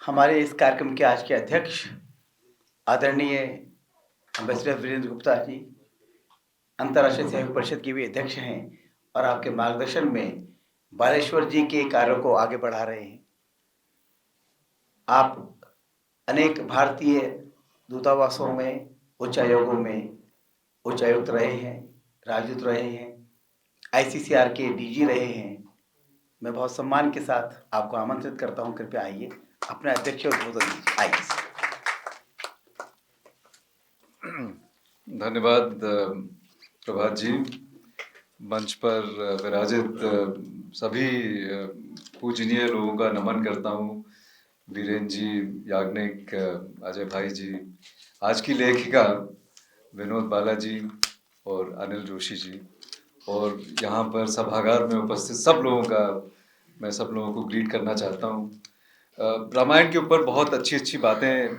हमारे इस कार्यक्रम के आज के अध्यक्ष आदरणीय एम्बेसडर वीरेंद्र गुप्ता जी अंतर्राष्ट्रीय सहयोग परिषद के भी अध्यक्ष हैं और आपके मार्गदर्शन में बालेश्वर जी के कार्यों को आगे बढ़ा रहे हैं। आप अनेक भारतीय दूतावासों में, उच्चायोगों में उच्चायुक्त रहे हैं, राजदूत रहे हैं, ICCR के DG रहे हैं। मैं बहुत सम्मान के साथ आपको आमंत्रित करता हूं, कृपया आइए, अपने अध्यक्ष उद्बोधन दीजिए। आइए। धन्यवाद प्रभात जी। मंच पर विराजित सभी पूजनीय लोगों का नमन करता हूँ। वीरेंद्र जी, याग्निक, अजय भाई जी, आज की लेखिका विनोद बाला जी और अनिल जोशी जी, और यहाँ पर सभागार में उपस्थित सब लोगों का मैं सब लोगों को ग्रीट करना चाहता हूँ। रामायण के ऊपर बहुत अच्छी अच्छी बातें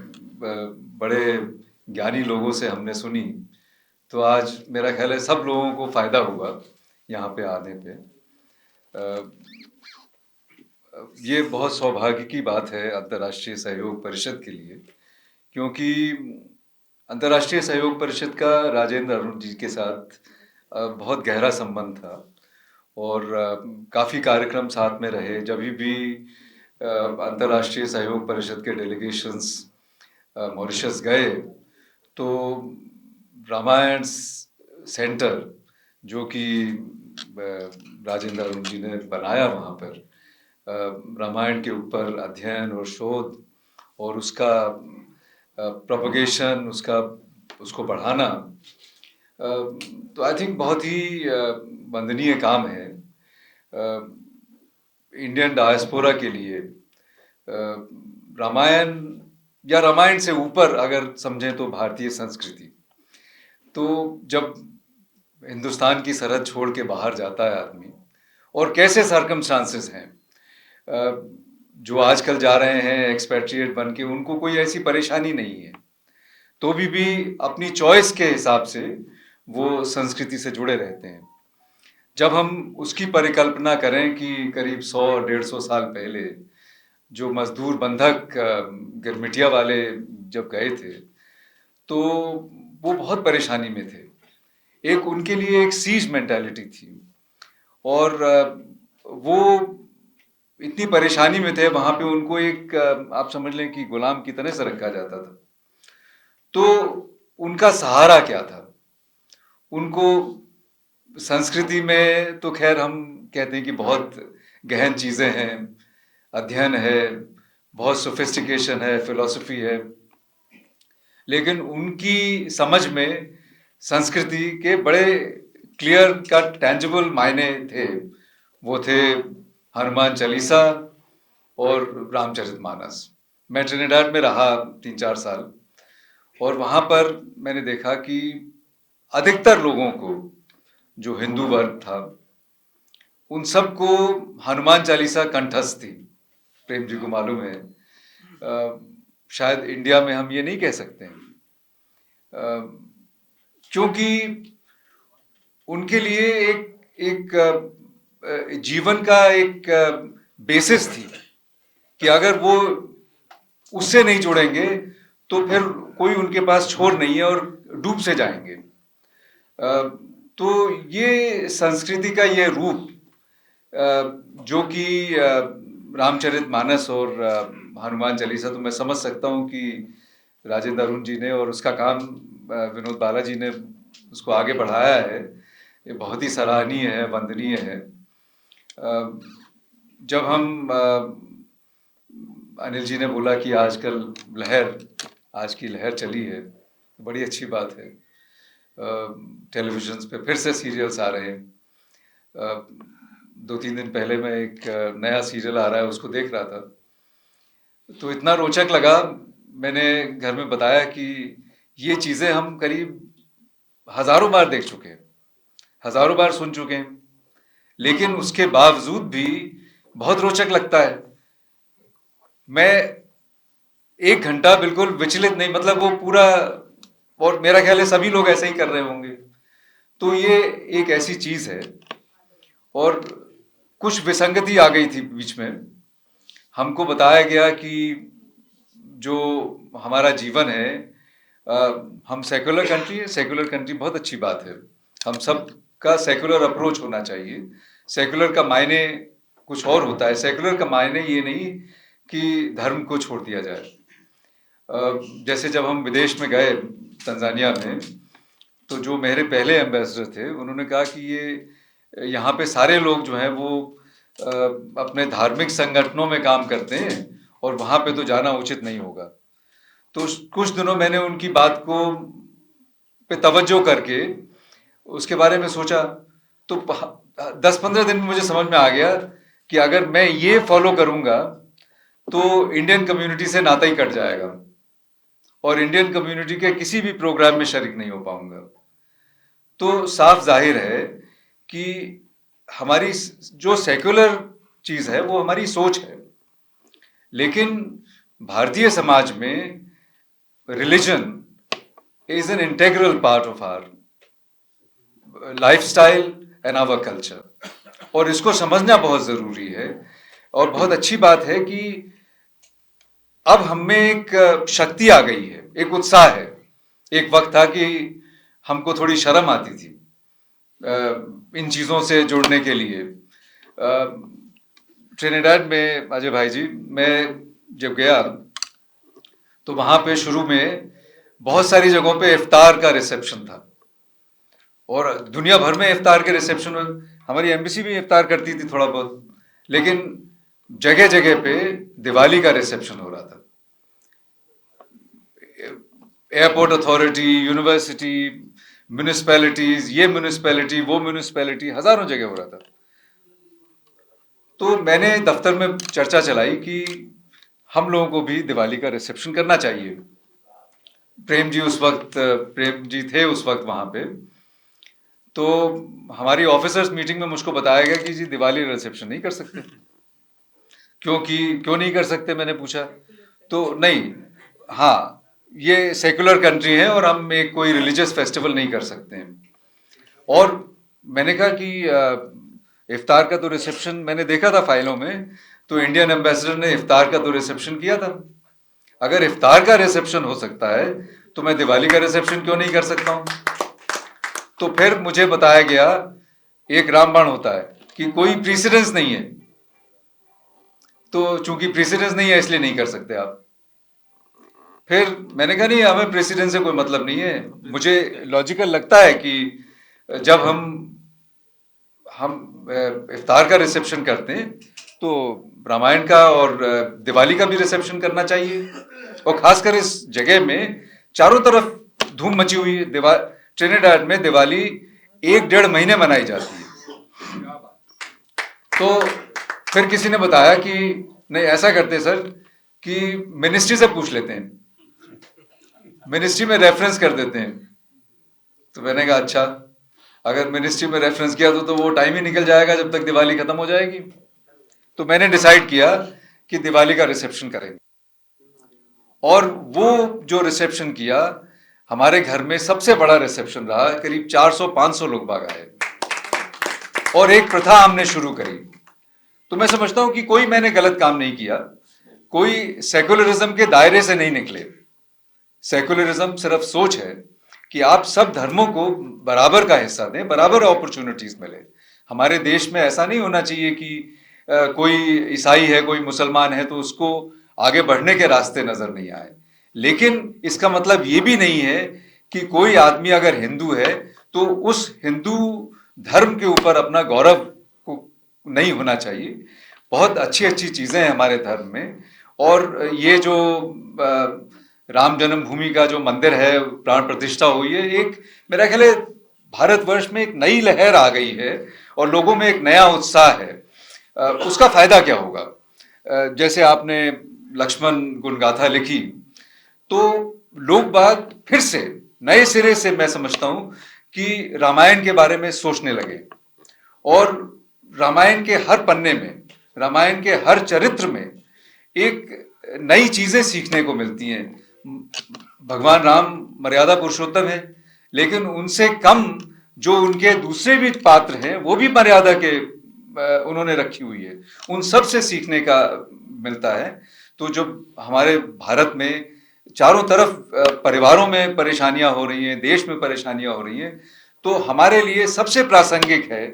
बड़े ज्ञानी लोगों से हमने सुनी, तो आज मेरा ख्याल है सब लोगों को फ़ायदा हुआ यहाँ पे आने पे। ये बहुत सौभाग्य की बात है अंतर्राष्ट्रीय सहयोग परिषद के लिए, क्योंकि अंतर्राष्ट्रीय सहयोग परिषद का राजेंद्र अरुण जी के साथ बहुत गहरा संबंध था, और काफ़ी कार्यक्रम साथ में रहे। जब भी अंतर्राष्ट्रीय सहयोग परिषद के डेलीगेशंस मॉरिशस गए तो रामायण सेंटर जो कि राजेंद्र अरुण जी ने बनाया, वहाँ पर रामायण के ऊपर अध्ययन और शोध और उसका प्रोपगेशन, उसको बढ़ाना, तो आई थिंक बहुत ही वंदनीय काम है इंडियन डायस्पोरा के लिए। रामायण या रामायण से ऊपर अगर समझें तो भारतीय संस्कृति, तो जब हिंदुस्तान की सरहद छोड़ के बाहर जाता है आदमी, और कैसे सर्कमस्टांसेस हैं। जो आजकल जा रहे हैं एक्सपेट्रिएट बन के, उनको कोई ऐसी परेशानी नहीं है, तो भी अपनी चॉइस के हिसाब से वो संस्कृति से जुड़े रहते हैं। जब हम उसकी परिकल्पना करें कि करीब 100-150 साल पहले जो मजदूर बंधक गिरमिटिया वाले जब गए थे, तो वो बहुत परेशानी में थे। एक उनके लिए एक सीज मेंटालिटी थी, और वो इतनी परेशानी में थे, वहां पे उनको एक आप समझ लें कि गुलाम की तरह से रखा जाता था। तो उनका सहारा क्या था? उनको संस्कृति में तो खैर हम कहते हैं कि बहुत गहन चीजें हैं, अध्ययन है, बहुत सोफिस्टिकेशन है, फिलॉसफी है, लेकिन उनकी समझ में संस्कृति के बड़े क्लियर कट टैंजिबल मायने थे। वो थे हनुमान चालीसा और रामचरितमानस। मैं ट्रिनिडाड में रहा 3-4 साल, और वहाँ पर मैंने देखा कि अधिकतर लोगों को, जो हिंदू वर्ग था, उन सबको हनुमान चालीसा कंठस्थ थी। प्रेम जी को मालूम है, शायद इंडिया में हम ये नहीं कह सकते हैं, क्योंकि उनके लिए एक जीवन का एक बेसिस थी कि अगर वो उससे नहीं जुड़ेंगे तो फिर कोई उनके पास छोर नहीं है और डूब से जाएंगे। तो ये संस्कृति का ये रूप, जो कि रामचरितमानस और हनुमान चालीसा, तो मैं समझ सकता हूँ कि राजेंद्र अरुण जी ने और उसका काम विनोद बालाजी ने उसको आगे बढ़ाया है। ये बहुत ही सराहनीय है, वंदनीय है। जब हम अनिल जी ने बोला कि आज की लहर चली है, बड़ी अच्छी बात है। टेलीविजन पे फिर से सीरियल्स आ रहे हैं। 2-3 दिन पहले मैं एक नया सीरियल आ रहा है, उसको देख रहा था, तो इतना रोचक लगा। मैंने घर में बताया कि ये चीज़ें हम करीब हजारों बार देख चुके हैं, हजारों बार सुन चुके हैं, लेकिन उसके बावजूद भी बहुत रोचक लगता है। मैं 1 घंटा बिल्कुल विचलित नहीं, मतलब वो पूरा, और मेरा ख्याल है सभी लोग ऐसे ही कर रहे होंगे। तो ये एक ऐसी चीज है, और कुछ विसंगति आ गई थी बीच में। हमको बताया गया कि जो हमारा जीवन है, हम सेकुलर कंट्री बहुत अच्छी बात है, हम सब का सेकुलर अप्रोच होना चाहिए। सेकुलर का मायने कुछ और होता है। सेकुलर का मायने ये नहीं कि धर्म को छोड़ दिया जाए। जैसे जब हम विदेश में गए तंजानिया में, तो जो मेरे पहले एम्बेसडर थे, उन्होंने कहा कि ये यहाँ पे सारे लोग जो हैं वो अपने धार्मिक संगठनों में काम करते हैं, और वहाँ पे तो जाना उचित नहीं होगा। तो कुछ दिनों मैंने उनकी बात को पे तवज्जो करके उसके बारे में सोचा, तो 10-15 दिन में मुझे समझ में आ गया कि अगर मैं ये फॉलो करूँगा तो इंडियन कम्युनिटी से नाता ही कट जाएगा, और इंडियन कम्युनिटी के किसी भी प्रोग्राम में शरीक नहीं हो पाऊंगा। तो साफ जाहिर है कि हमारी जो सेक्युलर चीज है वो हमारी सोच है, लेकिन भारतीय समाज में religion is an integral part of our lifestyle and our culture, और इसको समझना बहुत जरूरी है। और बहुत अच्छी बात है कि अब हम में एक शक्ति आ गई है, एक उत्साह है। एक वक्त था कि हमको थोड़ी शर्म आती थी इन चीज़ों से जुड़ने के लिए। ट्रिनिडाड में अजय भाई जी, मैं जब गया तो वहाँ पे शुरू में बहुत सारी जगहों पे इफ्तार का रिसेप्शन था, और दुनिया भर में इफ्तार के रिसेप्शन, हमारी एम्बेसी भी इफ्तार करती थी थोड़ा बहुत, लेकिन जगह जगह पे दिवाली का रिसेप्शन हो रहा था। एयरपोर्ट अथॉरिटी, यूनिवर्सिटी, म्यूनिसिपैलिटीज, ये म्यूनिसिपैलिटी, वो म्यूनिसिपैलिटी, हजारों जगह हो रहा था। तो मैंने दफ्तर में चर्चा चलाई कि हम लोगों को भी दिवाली का रिसेप्शन करना चाहिए। प्रेम जी थे उस वक्त वहां पे। तो हमारी ऑफिसर्स मीटिंग में मुझको बताया गया कि जी दिवाली रिसेप्शन नहीं कर सकते। क्यों नहीं कर सकते, मैंने पूछा तो नहीं, हाँ ये सेकुलर कंट्री है और हम एक कोई रिलीजियस फेस्टिवल नहीं कर सकते हैं। और मैंने कहा कि इफ्तार का तो रिसेप्शन मैंने देखा था फाइलों में, तो इंडियन एम्बेसडर ने इफ्तार का तो रिसेप्शन किया था। अगर इफ्तार का रिसेप्शन हो सकता है तो मैं दिवाली का रिसेप्शन क्यों नहीं कर सकता हूँ? तो फिर मुझे बताया गया एक रामबाण होता है कि कोई प्रीसिडेंस नहीं है, तो चूंकि प्रेसिडेंस नहीं है इसलिए नहीं कर सकते आप। फिर मैंने कहा नहीं, हमें प्रेसिडेंस से कोई मतलब नहीं है। मुझे लॉजिकल लगता है कि जब हम इफ्तार का रिसेप्शन करते हैं तो रामायण का और दिवाली का भी रिसेप्शन करना चाहिए। और खासकर इस जगह में चारों तरफ धूम मची हुई है। ट्रिनिडाड में दिवाली 1-1.5 महीने मनाई जाती है। तो फिर किसी ने बताया कि नहीं, ऐसा करते सर कि मिनिस्ट्री से पूछ लेते हैं, मिनिस्ट्री में रेफरेंस कर देते हैं। तो मैंने कहा अच्छा, अगर मिनिस्ट्री में रेफरेंस किया तो वो टाइम ही निकल जाएगा जब तक दिवाली खत्म हो जाएगी। तो मैंने डिसाइड किया कि दिवाली का रिसेप्शन करेंगे। और वो जो रिसेप्शन किया, हमारे घर में सबसे बड़ा रिसेप्शन रहा। करीब 400-500 लोग बाग आए और एक प्रथा हमने शुरू करी। तो मैं समझता हूं कि कोई मैंने गलत काम नहीं किया, कोई सेकुलरिज्म के दायरे से नहीं निकले। सेकुलरिज्म सिर्फ सोच है कि आप सब धर्मों को बराबर का हिस्सा दें, बराबर अपॉर्चुनिटीज मिले। हमारे देश में ऐसा नहीं होना चाहिए कि कोई ईसाई है, कोई मुसलमान है तो उसको आगे बढ़ने के रास्ते नजर नहीं आए। लेकिन इसका मतलब ये भी नहीं है कि कोई आदमी अगर हिंदू है तो उस हिंदू धर्म के ऊपर अपना गौरव को नहीं होना चाहिए। बहुत अच्छी अच्छी चीजें हैं हमारे धर्म में। और ये जो राम जन्मभूमि का जो मंदिर है, प्राण प्रतिष्ठा हुई है, एक मेरा ख्याल है भारतवर्ष में एक नई लहर आ गई है और लोगों में एक नया उत्साह है। उसका फायदा क्या होगा? जैसे आपने लक्ष्मण गुणगाथा लिखी तो लोग बाग फिर से नए सिरे से, मैं समझता हूं कि रामायण के बारे में सोचने लगे। और रामायण के हर पन्ने में, रामायण के हर चरित्र में एक नई चीजें सीखने को मिलती हैं। भगवान राम मर्यादा पुरुषोत्तम है, लेकिन उनसे कम जो उनके दूसरे भी पात्र हैं वो भी मर्यादा के उन्होंने रखी हुई है। उन सब से सीखने का मिलता है। तो जो हमारे भारत में चारों तरफ परिवारों में परेशानियां हो रही हैं, देश में परेशानियां हो रही हैं, तो हमारे लिए सबसे प्रासंगिक है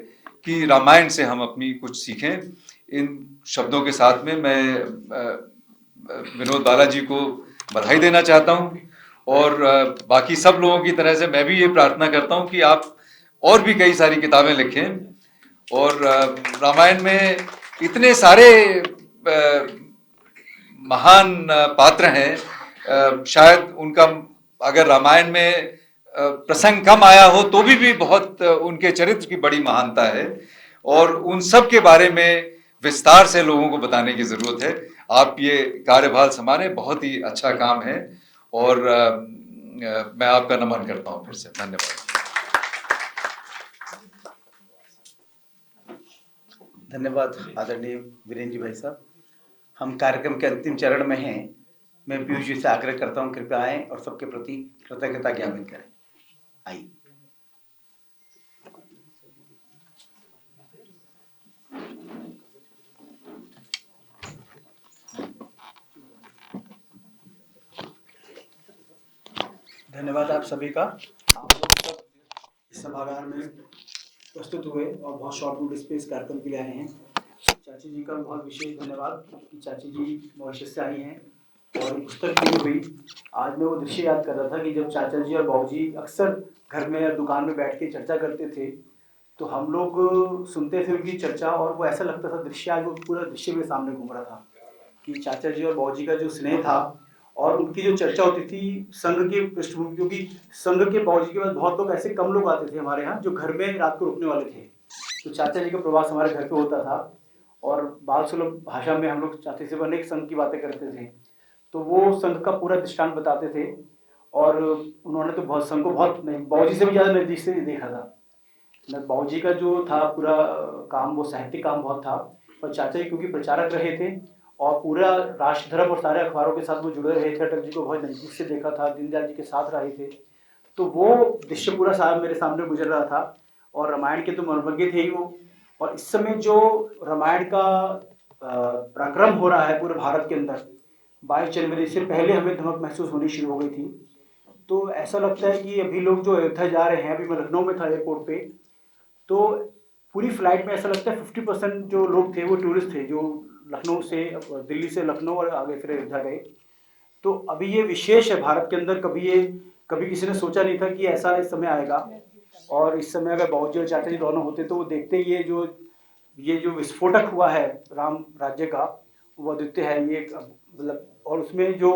कि रामायण से हम अपनी कुछ सीखें। इन शब्दों के साथ में मैं विनोद बालाजी को बधाई देना चाहता हूं और बाकी सब लोगों की तरह से मैं भी ये प्रार्थना करता हूं कि आप और भी कई सारी किताबें लिखें। और रामायण में इतने सारे महान पात्र हैं, शायद उनका अगर रामायण में प्रसंग कम आया हो तो भी बहुत उनके चरित्र की बड़ी महानता है और उन सब के बारे में विस्तार से लोगों को बताने की जरूरत है। आप ये कार्यभार संभाले, बहुत ही अच्छा काम है और मैं आपका नमन करता हूं फिर से। धन्यवाद। धन्यवाद आदरणीय वीरेंद्र जी भाई साहब। हम कार्यक्रम के अंतिम चरण में हैं। मैं पीयूष जी से आग्रह करता हूं कृपया आएं और सबके प्रति कृतज्ञता ज्ञापन करें। आइए। धन्यवाद आप सभी का। आप लोग सब इस सभागार में प्रस्तुत हुए और बहुत शॉर्ट नोटिस पे इस कार्यक्रम के लिए आए हैं। चाची जी का बहुत विशेष धन्यवाद कि चाची जी मॉरिशस से आई हैं और पुस्तक भी हुई। आज मैं वो दृश्य याद कर रहा था कि जब चाचा जी और बाबू जी अक्सर घर में या दुकान में बैठ के चर्चा करते थे तो हम लोग सुनते थे उनकी चर्चा और वो ऐसा लगता था दृश्य, आज वो पूरा दृश्य मेरे सामने घूम रहा था कि चाचा जी और बाबू जी का जो स्नेह था और उनकी जो चर्चा होती थी संघ के पृष्ठभूमि, क्योंकि संघ के बाबू जी के बाद बहुत लोग ऐसे कम लोग आते थे हमारे यहाँ जो घर में रात को रुकने वाले थे। तो चाचा जी का प्रवास हमारे घर पे होता था और बाल सुलभ भाषा में हम लोग चाचा से अनेक संघ की बातें करते थे। तो वो संघ का पूरा दृष्टांत बताते थे और उन्होंने तो बहुत संघ को बहुत नहीं, बाबू जी से भी ज़्यादा नजदीक से देखा था। बाबूजी का जो था पूरा काम, वो साहित्यिक काम बहुत था, और चाचा जी क्योंकि प्रचारक रहे थे और पूरा राष्ट्र धर्म और सारे अखबारों के साथ वो जुड़े रहे थे, अटल जी को बहुत नज़दीक से देखा था, दीनदयाल जी के साथ रहे थे, तो वो दृश्य पूरा साहब मेरे सामने गुजर रहा था। और रामायण के तो मनोज्ञ थे ही वो। और इस समय जो रामायण का पराक्रम हो रहा है पूरे भारत के अंदर, 22 जनवरी से पहले हमें धमक महसूस होनी शुरू हो गई थी। तो ऐसा लगता है कि अभी लोग जो अयोध्या जा रहे हैं, अभी मैं लखनऊ में था एयरपोर्ट पे, तो पूरी फ्लाइट में ऐसा लगता है 50% जो लोग थे वो टूरिस्ट थे, जो लखनऊ से, दिल्ली से लखनऊ और आगे फिर अयोध्या गए। तो अभी ये विशेष है भारत के अंदर, कभी किसी ने सोचा नहीं था कि ऐसा इस समय आएगा। और इस समय अगर बाबूजी और चाचा जी दोनों होते तो वो देखते ये जो विस्फोटक हुआ है राम राज्य का, वो अद्वितीय है ये मतलब। और उसमें जो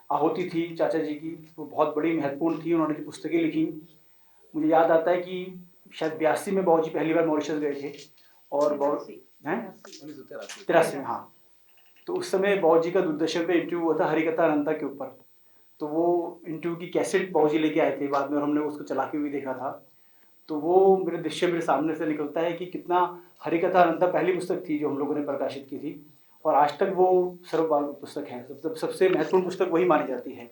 आहुति थी चाचा जी की, वो बहुत बड़ी महत्वपूर्ण थी। उन्होंने जो पुस्तकें लिखी, मुझे याद आता है कि शायद 82 में बाबूजी पहली बार मॉरिशस गए थे, और 83 में, हाँ। तो उस समय बाबूजी का दूरदर्शन पे इंटरव्यू हुआ था हरिकथा अनंता के ऊपर। तो वो इंटरव्यू की कैसेट बाबूजी लेके आए थे बाद में, और हमने उसको चला के भी देखा था। तो वो मेरे दृश्य मेरे सामने से निकलता है कि कितना हरिकथा अनंता पहली पुस्तक थी जो हम लोगों ने प्रकाशित की थी, और आज तक वो सर्वकाल पुस्तक है, सबसे महत्वपूर्ण पुस्तक वही मानी जाती है।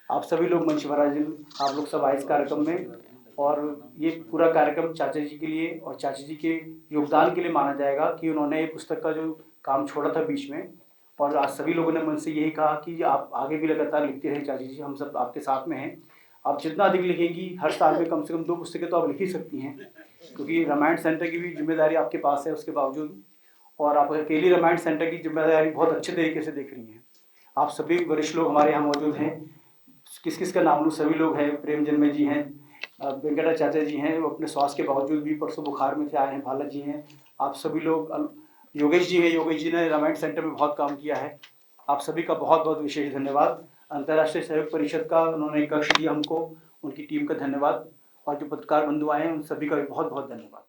आप सभी लोग मंच महाराजन, आप लोग सब आए इस कार्यक्रम में, और ये पूरा कार्यक्रम चाचा जी के लिए और चाचा जी के योगदान के लिए माना जाएगा कि उन्होंने ये पुस्तक का जो काम छोड़ा था बीच में, और आज सभी लोगों ने मन से यही कहा कि आप आगे भी लगातार लिखते रहें चाचा जी, हम सब आपके साथ में हैं। आप जितना अधिक लिखेंगी, हर साल में कम से कम 2 पुस्तकें तो आप लिख ही सकती हैं, क्योंकि रामायण सेंटर की भी जिम्मेदारी आपके पास है उसके बावजूद, और आप अकेली रामायण सेंटर की जिम्मेदारी बहुत अच्छे तरीके से देख रही हैं। आप सभी वरिष्ठ लोग हमारे यहाँ मौजूद हैं, किस का नाम लूँ, सभी लोग हैं, प्रेम जन्मे जी हैं, वेंकटा चाचा जी हैं, वो अपने स्वास्थ्य के बावजूद भी परसों बुखार में थे, आए हैं, भाला जी हैं, आप सभी लोग, योगेश जी हैं, योगेश जी ने रामायण सेंटर में बहुत काम किया है। आप सभी का बहुत बहुत विशेष धन्यवाद। अंतर्राष्ट्रीय सहयोग परिषद का उन्होंने कक्ष दिया हमको, उनकी टीम का धन्यवाद, और जो पत्रकार बंधु आए हैं उन सभी का भी बहुत बहुत धन्यवाद।